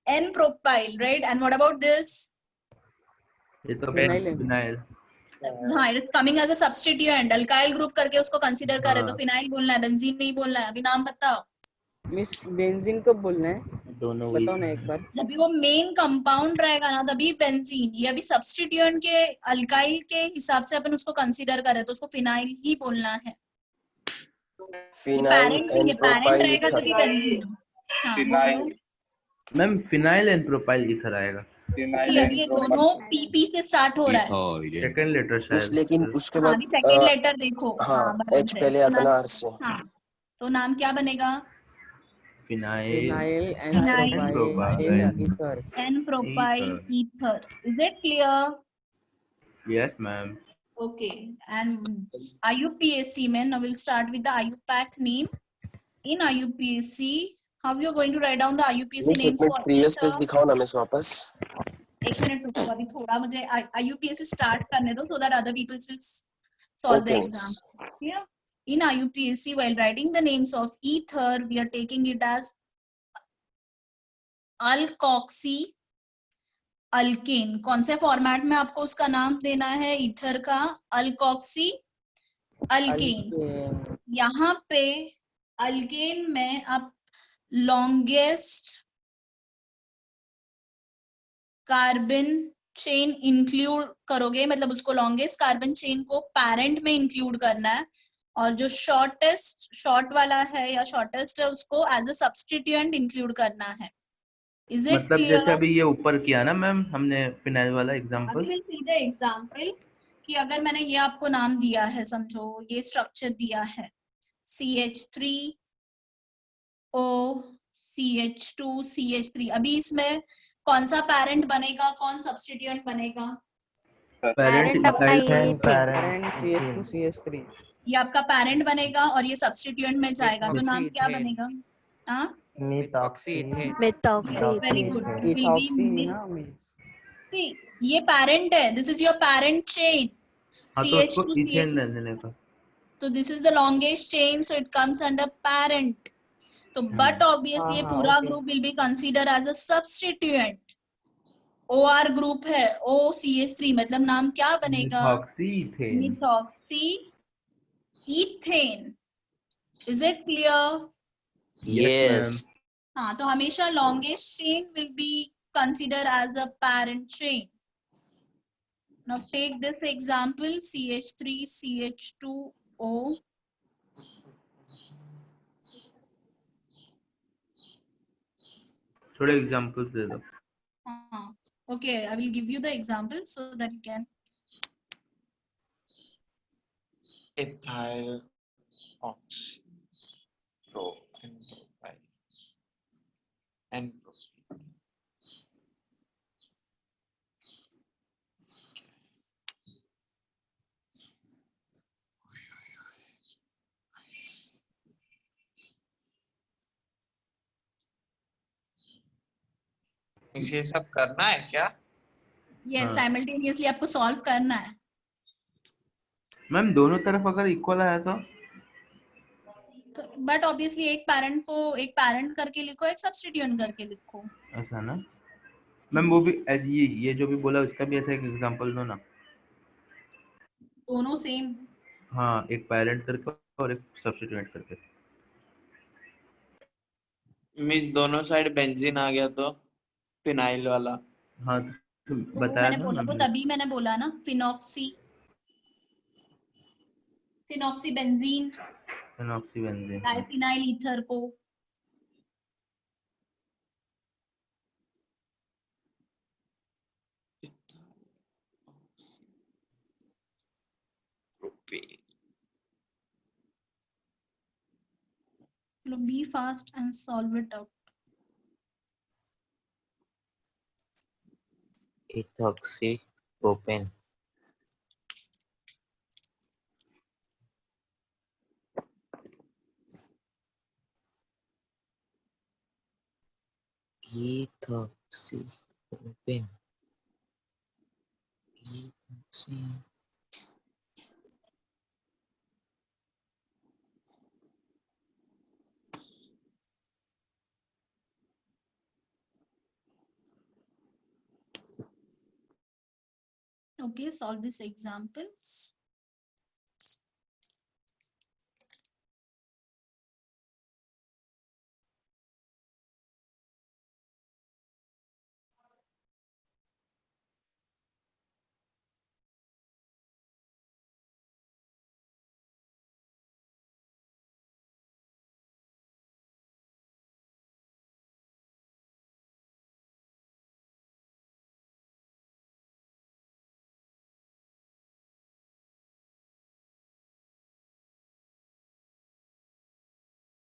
N propyl, right? And what about this?
ये तो
फिनाइल है।
फिनाइल।
हाँ, it is coming as a substituent. Alkyl group करके उसको कंसीडर करे तो
हाँ।
फिनाइल बोलना है, बेंजीन नहीं बोलना है। अभी नाम बताओ।
मिस बेंजीन कब बोलना है?
दोनों वही।
बताओ ना एक बार।
जब भी वो मेन कंपाउंड रहेगा ना तभी बेंजीन। ये अभी सब्स्टिट्यूएंट के अल्काइल के हिसाब से अपन उसको कंसीडर करें तो उसको फिनाइल ही बोलना है।
फिनाइल एन
पैरेंट
प्रोपाइल
रहेगा तभी बेंजीन। हाँ, बोलो।
Ma'am phenyl N propyl ether आएगा।
अभी ये दोनों PP से स्टार्ट हो रहा है।
सेकंड लेटर
मिस
शायद।
लेकिन उसके
हाँ,
बाद
अभी सेकेंड लेटर देखो।
हाँ
बराबर
एच
है।
पहले
तो
आता ना
नाम,
आर से।
हाँ, तो नाम क्या बनेगा?
Phenyl
phenyl N
Phenyl
propyl ether.
N propyl ether. Is it clear?
Yes ma'am.
Okay. And IUPAC, man, now we'll start with the IUPAC name. In IUPAC, how you are going to write down the IUPAC
miss एक
names
minute
for
previous
each?
Page दिखाओ ना मिस वापस।
एक मिनट रुको, अभी थोड़ा मुझे IUPAC start करने दो so that other people will solve the
Okay,
exam.
miss.
Yeah. In IUPAC, while writing the names of ether, we are taking it as alkoxy alkane. कौन से फॉर्मेट में आपको उसका नाम देना है ईथर का? Alkoxy alkane. यहाँ पे अल्केन में आप लॉन्गेस्ट कार्बन चेन इंक्लूड करोगे, मतलब उसको लॉन्गेस्ट कार्बन चेन को पैरेंट में इंक्लूड करना है, और जो शॉर्ट वाला है या शॉर्टेस्ट है उसको एज अ सब्स्टिट्यूएंट इंक्लूड करना है। इज इट
मतलब
क्लियर?
जैसे अभी ये ऊपर किया ना मैम हमने फिनाइल वाला एग्जांपल।
अभी सीधे एग्जाम्पल कि अगर मैंने ये आपको नाम दिया है, समझो ये स्ट्रक्चर दिया है CH3O CH2 CH3, अभी इसमें कौन सा पैरेंट बनेगा, कौन सब्स्टिट्यूएंट बनेगा?
पेरेंट अपना
इथाइल
ये थे।
Parent CH2 CH3।
ये आपका पैरेंट बनेगा और ये सब्स्टिट्यूएंट में जाएगा, तो नाम क्या बनेगा? हाँ,
methoxy
मिथॉक्सी
वेरी
थे।
Good, it will
ethoxy
be.
ना मीन्स
See, ये पैरेंट है, this is your parent chain
हाँ तो उसको
CH2
इथेन
CH,
ले लेने का।
तो this is the longest chain, so it comes under parent. तो बट ऑब्वियसली ये पूरा
okay.
Group will be consider as a substituent. OR group है, OCH3, मतलब नाम क्या बनेगा?
Methoxy ethane.
Methoxy ethane. Is it clear?
Yes ma'am.
हाँ, तो हमेशा longest chain will be consider as a parent chain. Now take this example CH3 CH2O.
थोड़े एग्जांपल्स दे दो।
Okay, I will give you the example so that you can.
ethyl oxy pro and propyl and propene. इसे सब करना है क्या?
Yes, simultaneously आपको solve करना है।
मैम दोनों तरफ अगर इक्वल आया तो
बट ऑब्वियसली एक पैरेंट को एक पैरेंट करके लिखो, एक सब्स्टिट्यूएंट करके लिखो।
ऐसा ना मैम, वो भी ये जो भी बोला उसका भी ऐसा एक एग्जांपल दो ना।
दोनों सेम।
हाँ, एक पैरेंट करके और एक सब्स्टिट्यूएंट करके।
मिस दोनों साइड बेंजीन आ गया तो फिनाइल वाला।
हाँ तो
तो
बताया
मैंने
था
बोला,
ना
वो तभी मैंने बोला ना, phenoxy benzene,
phenoxy benzene.
Diphenyl ether को।
Propane.
Be fast and solve it out.
ethoxy propane. Ethoxy propane. Ethoxy.
Okay, solve these examples.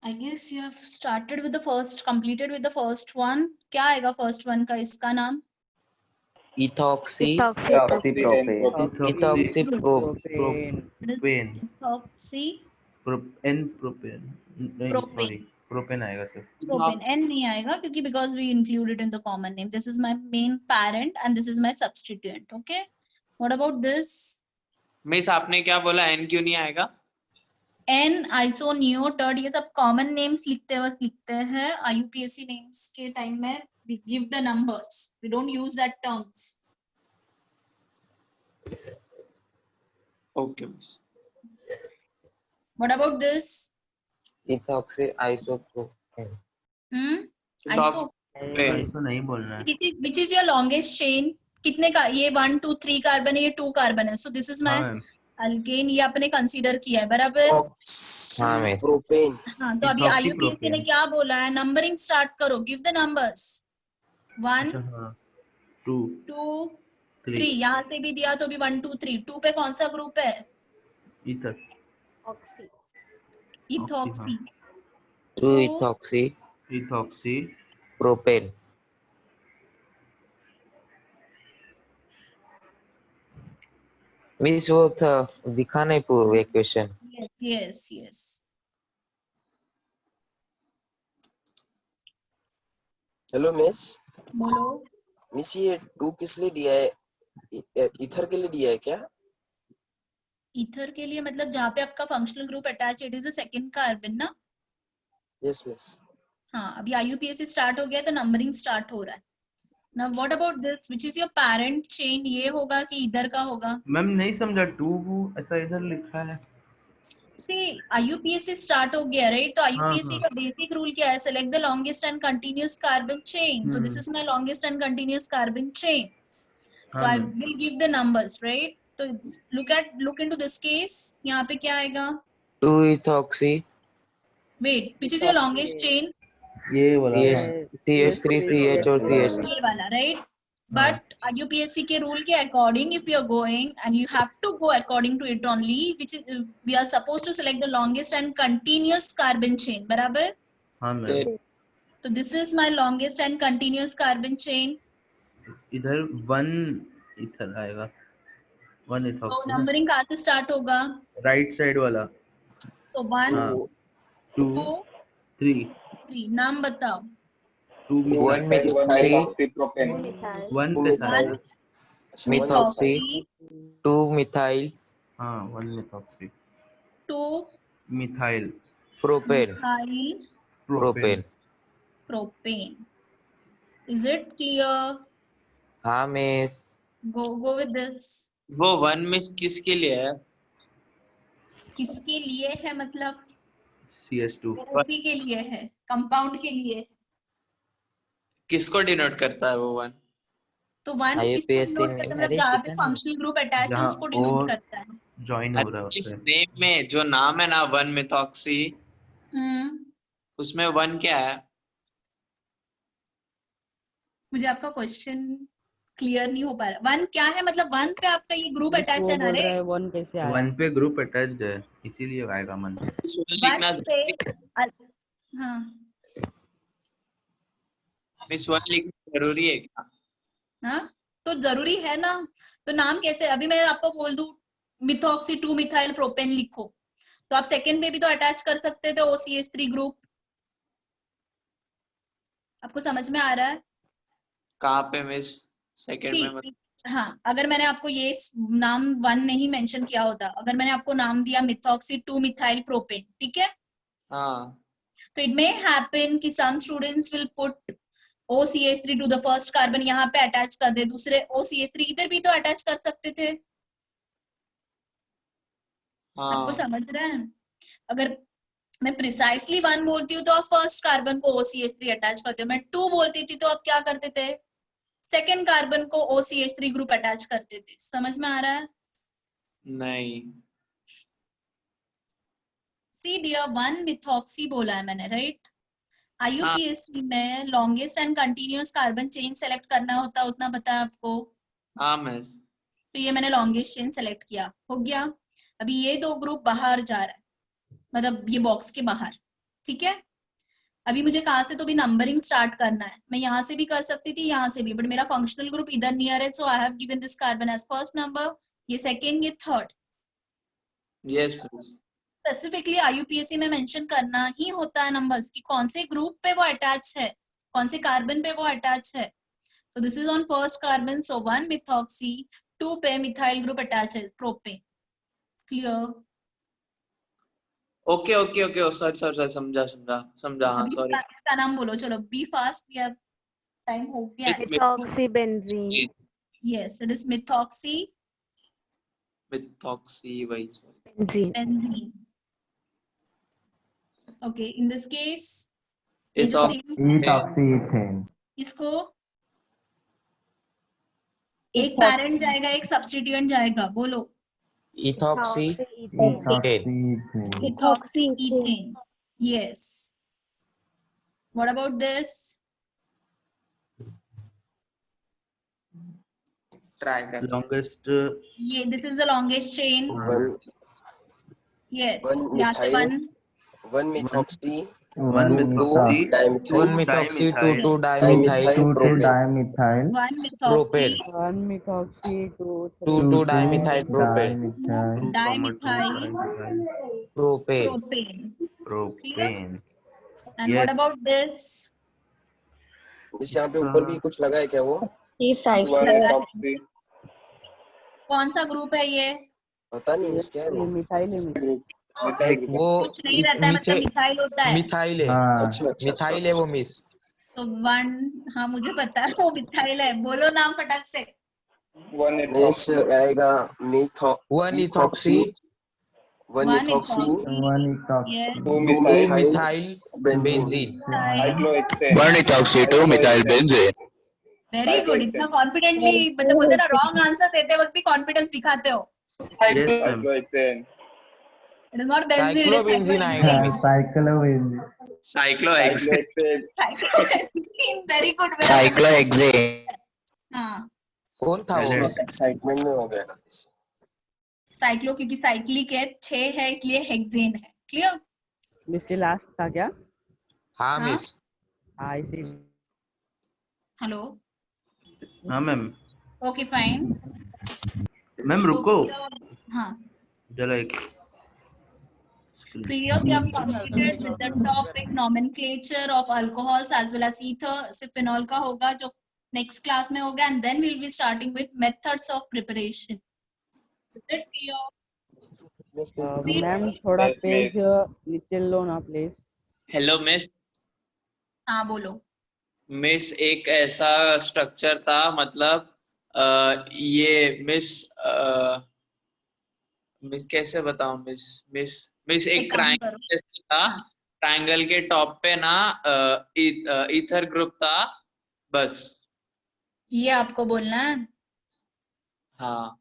I guess you have started with the first, completed with the first one. क्या आएगा first one का इसका नाम?
Ethoxy.
Ethoxy
Ethoxy
propane.
Propane.
Ethoxy
propane नहीं,
Propane.
सॉरी प्रोपेन आएगा सर।
propane. N नहीं आएगा क्योंकि because we include it in the common name. This is my main parent and this is my substituent. Okay. What about this?
Miss आपने क्या बोला, एन क्यों नहीं आएगा?
N isoniotert, ये सब कॉमन नेम्स लिखते वक्त लिखते हैं। IUPAC नेम्स के टाइम में we give the numbers, we don't use that terms.
Okay miss.
What about this?
ethoxy isopropane.
Iso,
ऐसा नहीं बोलना है।
which is your longest chain? कितने का, ये 1 2 3 कार्बन है, ये 2 कार्बन है, so this is my alkane. ये आपने कंसीडर किया है, बराबर?
हाँ मिस।
प्रोपेन।
हाँ, तो अभी IUPAC ने क्या बोला है? नंबरिंग स्टार्ट करो, गिव द नंबर्स। 1
अच्छा हाँ 2
2
3
3, यहाँ से भी दिया तो भी 1 2 3। 2 पे कौन सा ग्रुप है?
Ether
oxy
ethoxy.
2
2
ethoxy
ethoxy
propane. Miss वो था दिखा नहीं पूरा equation.
Yes yes.
Hello miss.
बोलो।
मिस ये 2 किस लिए दिया है? ईथर के लिए दिया है क्या?
ईथर के लिए मतलब जहाँ पे आपका functional group attach, it is the second carbon ना।
Yes miss.
हाँ, अभी IUPAC स्टार्ट हो गया तो नंबरिंग स्टार्ट हो रहा है ना। What about this which is your parent chain? ये होगा कि इधर का होगा?
मैम नहीं समझा 2 ऐसा इधर लिखा है।
सी IUPAC स्टार्ट हो गया राइट, तो
हाँ
IUPAC
हाँ
का बेसिक रूल क्या है? Select the longest and continuous carbon chain. तो this is my longest and continuous carbon chain, so
हाँ
I
ma'am
will give the numbers right. तो लुक इनटू दिस केस, यहाँ पे क्या आएगा?
2 ethoxy
wait, which is your longest chain?
ये वाला हाँ
CH3CH और CH.
ये वाला राइट।
हाँ
But IUPAC के rule के according, if you are going and you have to go according to it only, which is we are supposed to select the longest and continuous carbon chain, बराबर?
हाँ ma'am
So this is my longest and continuous carbon chain.
इधर 1 इथर आएगा 1
तो
इथॉक्सी ना
नंबरिंग कहाँ से स्टार्ट होगा?
राइट साइड वाला।
तो 1
हाँ 2
2
3
3, नाम बताओ।
2
1
मिथाइल
1
methoxy
methoxypropane.
1 पे था
1
methoxy
methoxy
2 methyl
हाँ 1 methoxy
2
methyl
propane.
methyl
propane.
propane. Is it clear?
हाँ मिस.
Go with this.
वो 1 मिस किसके लिए है?
किसके लिए है मतलब?
CH2
थेरेपी के लिए है, कंपाउंड के लिए।
किसको डिनोट करता है वो 1?
तो 1 किसको
IUPAC
डिनोट
ने
करता है? मतलब
अरे
जहाँ पे
सीखा नहीं.
फंक्शनल ग्रुप अटैच है
जहाँ
उसको डिनोट
और
करता है।
ज्वाइन हो रहा है
इस
उससे।
नेम में जो नाम है ना 1 मिथॉक्सी,
हम्म,
उसमें 1 क्या है?
मुझे आपका क्वेश्चन क्लियर नहीं हो पा रहा। 1 क्या है मतलब? 1 पे आपका ये ग्रुप अटैच
वो
है ना
बोल
रे?
रहा है 1 कैसे आया?
1 पे ग्रुप अटैच्ड है इसीलिए आएगा 1।
लिखना
पे हाँ
मिस 1 लिखना जरूरी है क्या?
हाँ, तो जरूरी है ना। तो नाम कैसे? अभी मैं आपको बोल दूं मिथॉक्सी 2 मिथाइल प्रोपेन लिखो, तो आप सेकंड पे भी तो अटैच कर सकते थे OCH3 ग्रुप। आपको समझ में आ रहा है?
कहाँ पे मिस? सेकंड में
सी हाँ, अगर मैंने आपको ये नाम 1 नहीं मेंशन किया होता, अगर मैंने आपको नाम दिया मिथॉक्सी 2 मिथाइल प्रोपेन, ठीक है,
हाँ
तो इट मे हैपन कि some students will put OCH3 to the first carbon, यहाँ पे अटैच कर दे, दूसरे OCH3 इधर भी तो अटैच कर सकते थे। आपको
हाँ
समझ रहे हैं? अगर मैं प्रिसाइसली 1 बोलती हूँ तो आप फर्स्ट कार्बन को OCH3 अटैच करते हो, मैं 2 बोलती थी तो आप क्या करते थे? सेकेंड कार्बन को OCH3 ग्रुप अटैच करते थे। समझ में आ रहा है?
नहीं।
सी डियर 1 मिथॉक्सी बोला है मैंने राइट। IUPAC में longest and continuous carbon chain select करना होता है, उतना पता है आपको?
हाँ मिस।
तो ये मैंने लॉन्गेस्ट चेन सेलेक्ट किया, हो गया। अभी ये 2 ग्रुप बाहर जा रहा है, मतलब ये बॉक्स के बाहर, ठीक है। अभी मुझे कहाँ से तो भी नंबरिंग स्टार्ट करना है। मैं यहाँ से भी कर सकती थी, यहाँ से भी, बट मेरा फंक्शनल ग्रुप इधर नियर है, so I have given this carbon as first number, ये सेकेंड, ये third.
Yes miss.
Specifically IUPAC में मेंशन करना ही होता है नंबर्स कि कौन से ग्रुप पे वो अटैच है, कौन से कार्बन पे वो अटैच है। तो this is on first carbon, so 1 methoxy, 2 पे मिथाइल ग्रुप अटैच है propane. Clear?
Okay okay okay sir समझा समझा समझा। हाँ
अभी
सॉरी।
इसका नाम बोलो, चलो बी फास्ट, या टाइम हो गया है।
methoxybenzene.
Yes, it is methoxy
methoxy वही sorry.
benzene. Okay, in this case, ये जो
Ethoxy-
same इसको एक पैरेंट जाएगा, एक सब्स्टिट्यूएंट जाएगा, बोलो।
ethoxy
Ethoxy ethane. Yes. What about this?
Try कर
लॉन्गेस्ट
ये this is the longest chain. Yes,
one
यहाँ से
methyl,
1
1 methoxy,
1
2
methoxy,
dimethyl,
1 methoxy, 2 dimethyl,
dimethyl propane.
dimethyl,
1 methoxy,
propane,
1 methoxy, 2
2 dimethyl propane,
dimethyl,
2-dimethyl
propane.
propane.
propane.
And what about this?
इस यहाँ पे ऊपर भी कुछ लगा है क्या वो?
वन एथॉक्सी
कौन सा ग्रुप है ये?
पता नहीं मिस क्या है वो?
मिथाइल
वो
कुछ नहीं रहता है, मतलब मिथाइल होता है.
मिथाइल है,
हाँ,
अच्छा अच्छा
मिथाइल है वो मिस.
तो 1, हाँ मुझे पता है वो मिथाइल है. बोलो नाम फटक से.
वन
मिस
एथॉक्सी
आएगा
1 ethoxy,
1 ethoxy,
1 ethoxy,
Yes.
2
2
methyl
methyl
benzene.
benzene.
cyclohexane
1 ethoxy 2 methyl benzene.
Very good. इतना कॉन्फिडेंटली, मतलब बोलते ना रॉन्ग आंसर देते वक्त भी कॉन्फिडेंस दिखाते हो.
cyclohexane
it is not benzene,
Cyclobenzene आएगा miss.
cyclohexane,
cyclohexane.
Very good.
Cyclohexane.
हाँ,
कौन था वो मिस?
एक्साइटमेंट में हो गया.
साइक्लो क्योंकि साइक्लिक है, 6 है इसलिए हेक्सेन है. क्लियर?
मिस लास्ट था क्या?
हाँ
हाँ?
मिस.
हाँ इसी.
हेलो.
हाँ मैम.
Okay fine.
मैम रुको
हाँ.
जरा एक.
Clear, we have completed with the topic nomenclature of alcohols as well as ether. सिर्फ phenol का होगा जो next class में होगा, and then we'll be starting with methods of preparation. Is it clear?
Ma'am थोड़ा पेज नीचे लो ना प्लीज.
Hello miss.
हाँ बोलो.
मिस एक ऐसा स्ट्रक्चर था, मतलब ये मिस कैसे बताऊं मिस. मिस एक
काम
ट्रायंगल
करो.
जैसा था. ट्रायंगल के टॉप पे ना ईथर ग्रुप था बस.
ये आपको बोलना है.
हाँ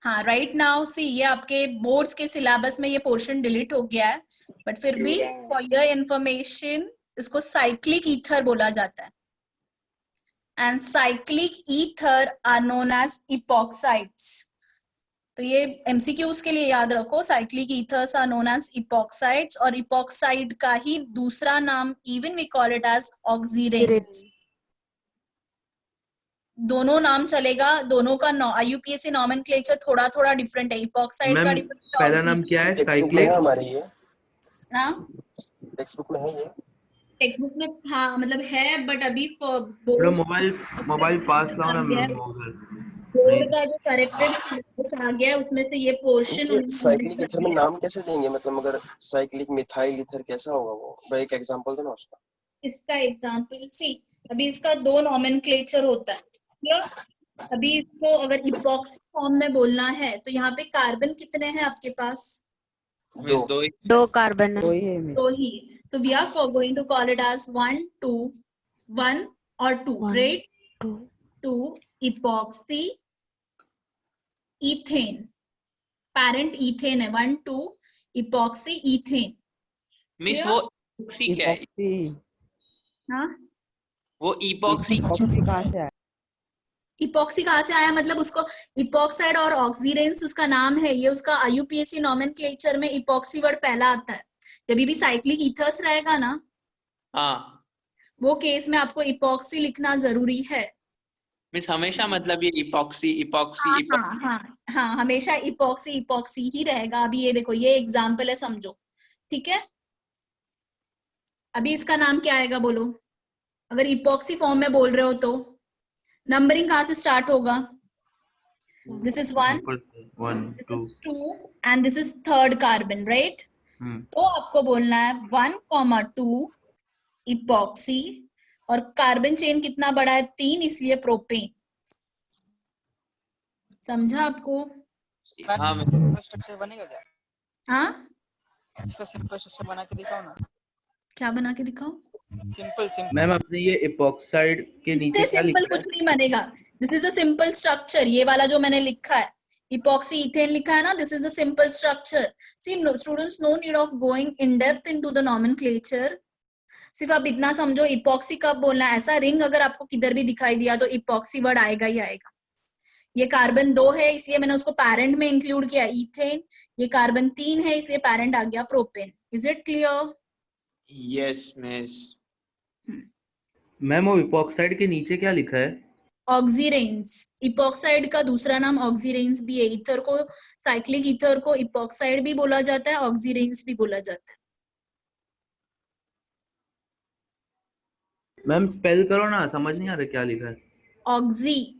हाँ, राइट नाउ सी, ये आपके बोर्ड्स के सिलेबस में ये पोर्शन डिलीट हो गया है, बट फिर भी फॉर योर इंफॉर्मेशन इसको साइक्लिक ईथर बोला जाता है. And cyclic ether are known as epoxides. तो ये एमसीक्यूज के लिए याद रखो, cyclic ethers are known as epoxides, और इपॉक्साइड का ही दूसरा नाम even we call it as oxiranes. दोनों नाम चलेगा, दोनों का IUPAC नॉमेनक्लेचर थोड़ा थोड़ा डिफरेंट है. इपॉक्साइड का
मैम
डिफरेंट.
पहला नाम क्या है?
टेक्स्ट बुक में
साइक्लिक.
है हमारे ये.
हाँ,
टेक्स्ट बुक में है ये.
टेक्स्ट बुक में हाँ मतलब है, बट अभी
थोड़ा मोबाइल पास लाओ ना मैम.
बोर्ड का जो करेक्टेड आ गया है उसमें से ये पोर्शन.
साइक्लिक ईथर में नाम कैसे देंगे, मतलब अगर साइक्लिक मिथाइल ईथर कैसा होगा वो? भाई एक एग्जांपल दो ना उसका.
इसका एग्जांपल सी, अभी इसका 2 नॉमेनक्लेचर होता है. अभी इसको अगर इपॉक्सी फॉर्म में बोलना है तो यहाँ पे कार्बन कितने हैं आपके पास?
मिस
2 कार्बन है.
दो ही. तो we are going to call it as 1 2 1 और 2, right? 2 epoxy ethane. Parent ethane है. 1 2 इपॉक्सी इथेन.
मिस वो इपॉक्सी क्या है?
हाँ,
वो इपॉक्सी
कहाँ से आया?
इपॉक्सी कहाँ से आया मतलब उसको इपॉक्साइड और ऑक्सीरेंस उसका नाम है. ये उसका IUPAC नॉमेनक्लेचर में इपॉक्सी वर्ड पहला आता है. जब भी साइक्लिक ईथर्स रहेगा ना,
हाँ
वो केस में आपको इपॉक्सी लिखना जरूरी है.
मिस हमेशा मतलब ये इपॉक्सी
हाँ, हमेशा इपॉक्सी ही रहेगा. अभी ये देखो, ये एग्जाम्पल है, समझो. ठीक है, अभी इसका नाम क्या आएगा बोलो? अगर इपॉक्सी फॉर्म में बोल रहे हो तो नंबरिंग कहाँ से स्टार्ट होगा? This is 1 2 and this is 3rd carbon, right? तो आपको बोलना है 1,2 इपॉक्सी, और कार्बन चेन कितना बड़ा है? 3, इसलिए प्रोपेन. समझा आपको?
हाँ
स्ट्रक्चर बनेगा क्या?
हाँ,
इसका सिंपल स्ट्रक्चर बना के दिखाओ ना.
क्या बना के दिखाओ?
सिंपल
मैम आपने ये इपॉक्साइड के नीचे क्या लिखा है?
कुछ नहीं बनेगा. This is the simple structure. ये वाला जो मैंने लिखा है इपॉक्सी इथेन लिखा है ना, this is the simple structure. See students, no need of going in depth into the nomenclature. सिर्फ आप इतना समझो इपॉक्सी कब बोलना है. ऐसा रिंग अगर आपको किधर भी दिखाई दिया तो इपॉक्सी वर्ड आएगा ही आएगा. ये कार्बन 2 है इसलिए मैंने उसको पैरेंट में इंक्लूड किया इथेन, ये कार्बन 3 है इसलिए पैरेंट आ गया propane. Is it clear?
Yes miss.
Ma'am वो इपॉक्साइड के नीचे क्या लिखा है?
ऑक्सीरेंस। इपॉक्साइड का दूसरा नाम ऑक्सीरेंस भी है। ईथर को, साइक्लिक ईथर को इपॉक्साइड भी बोला जाता है, ऑक्सीरेंस भी बोला जाता है।
मैम स्पेल करो ना, समझ नहीं आ रहा क्या लिखा है।
ऑक्सी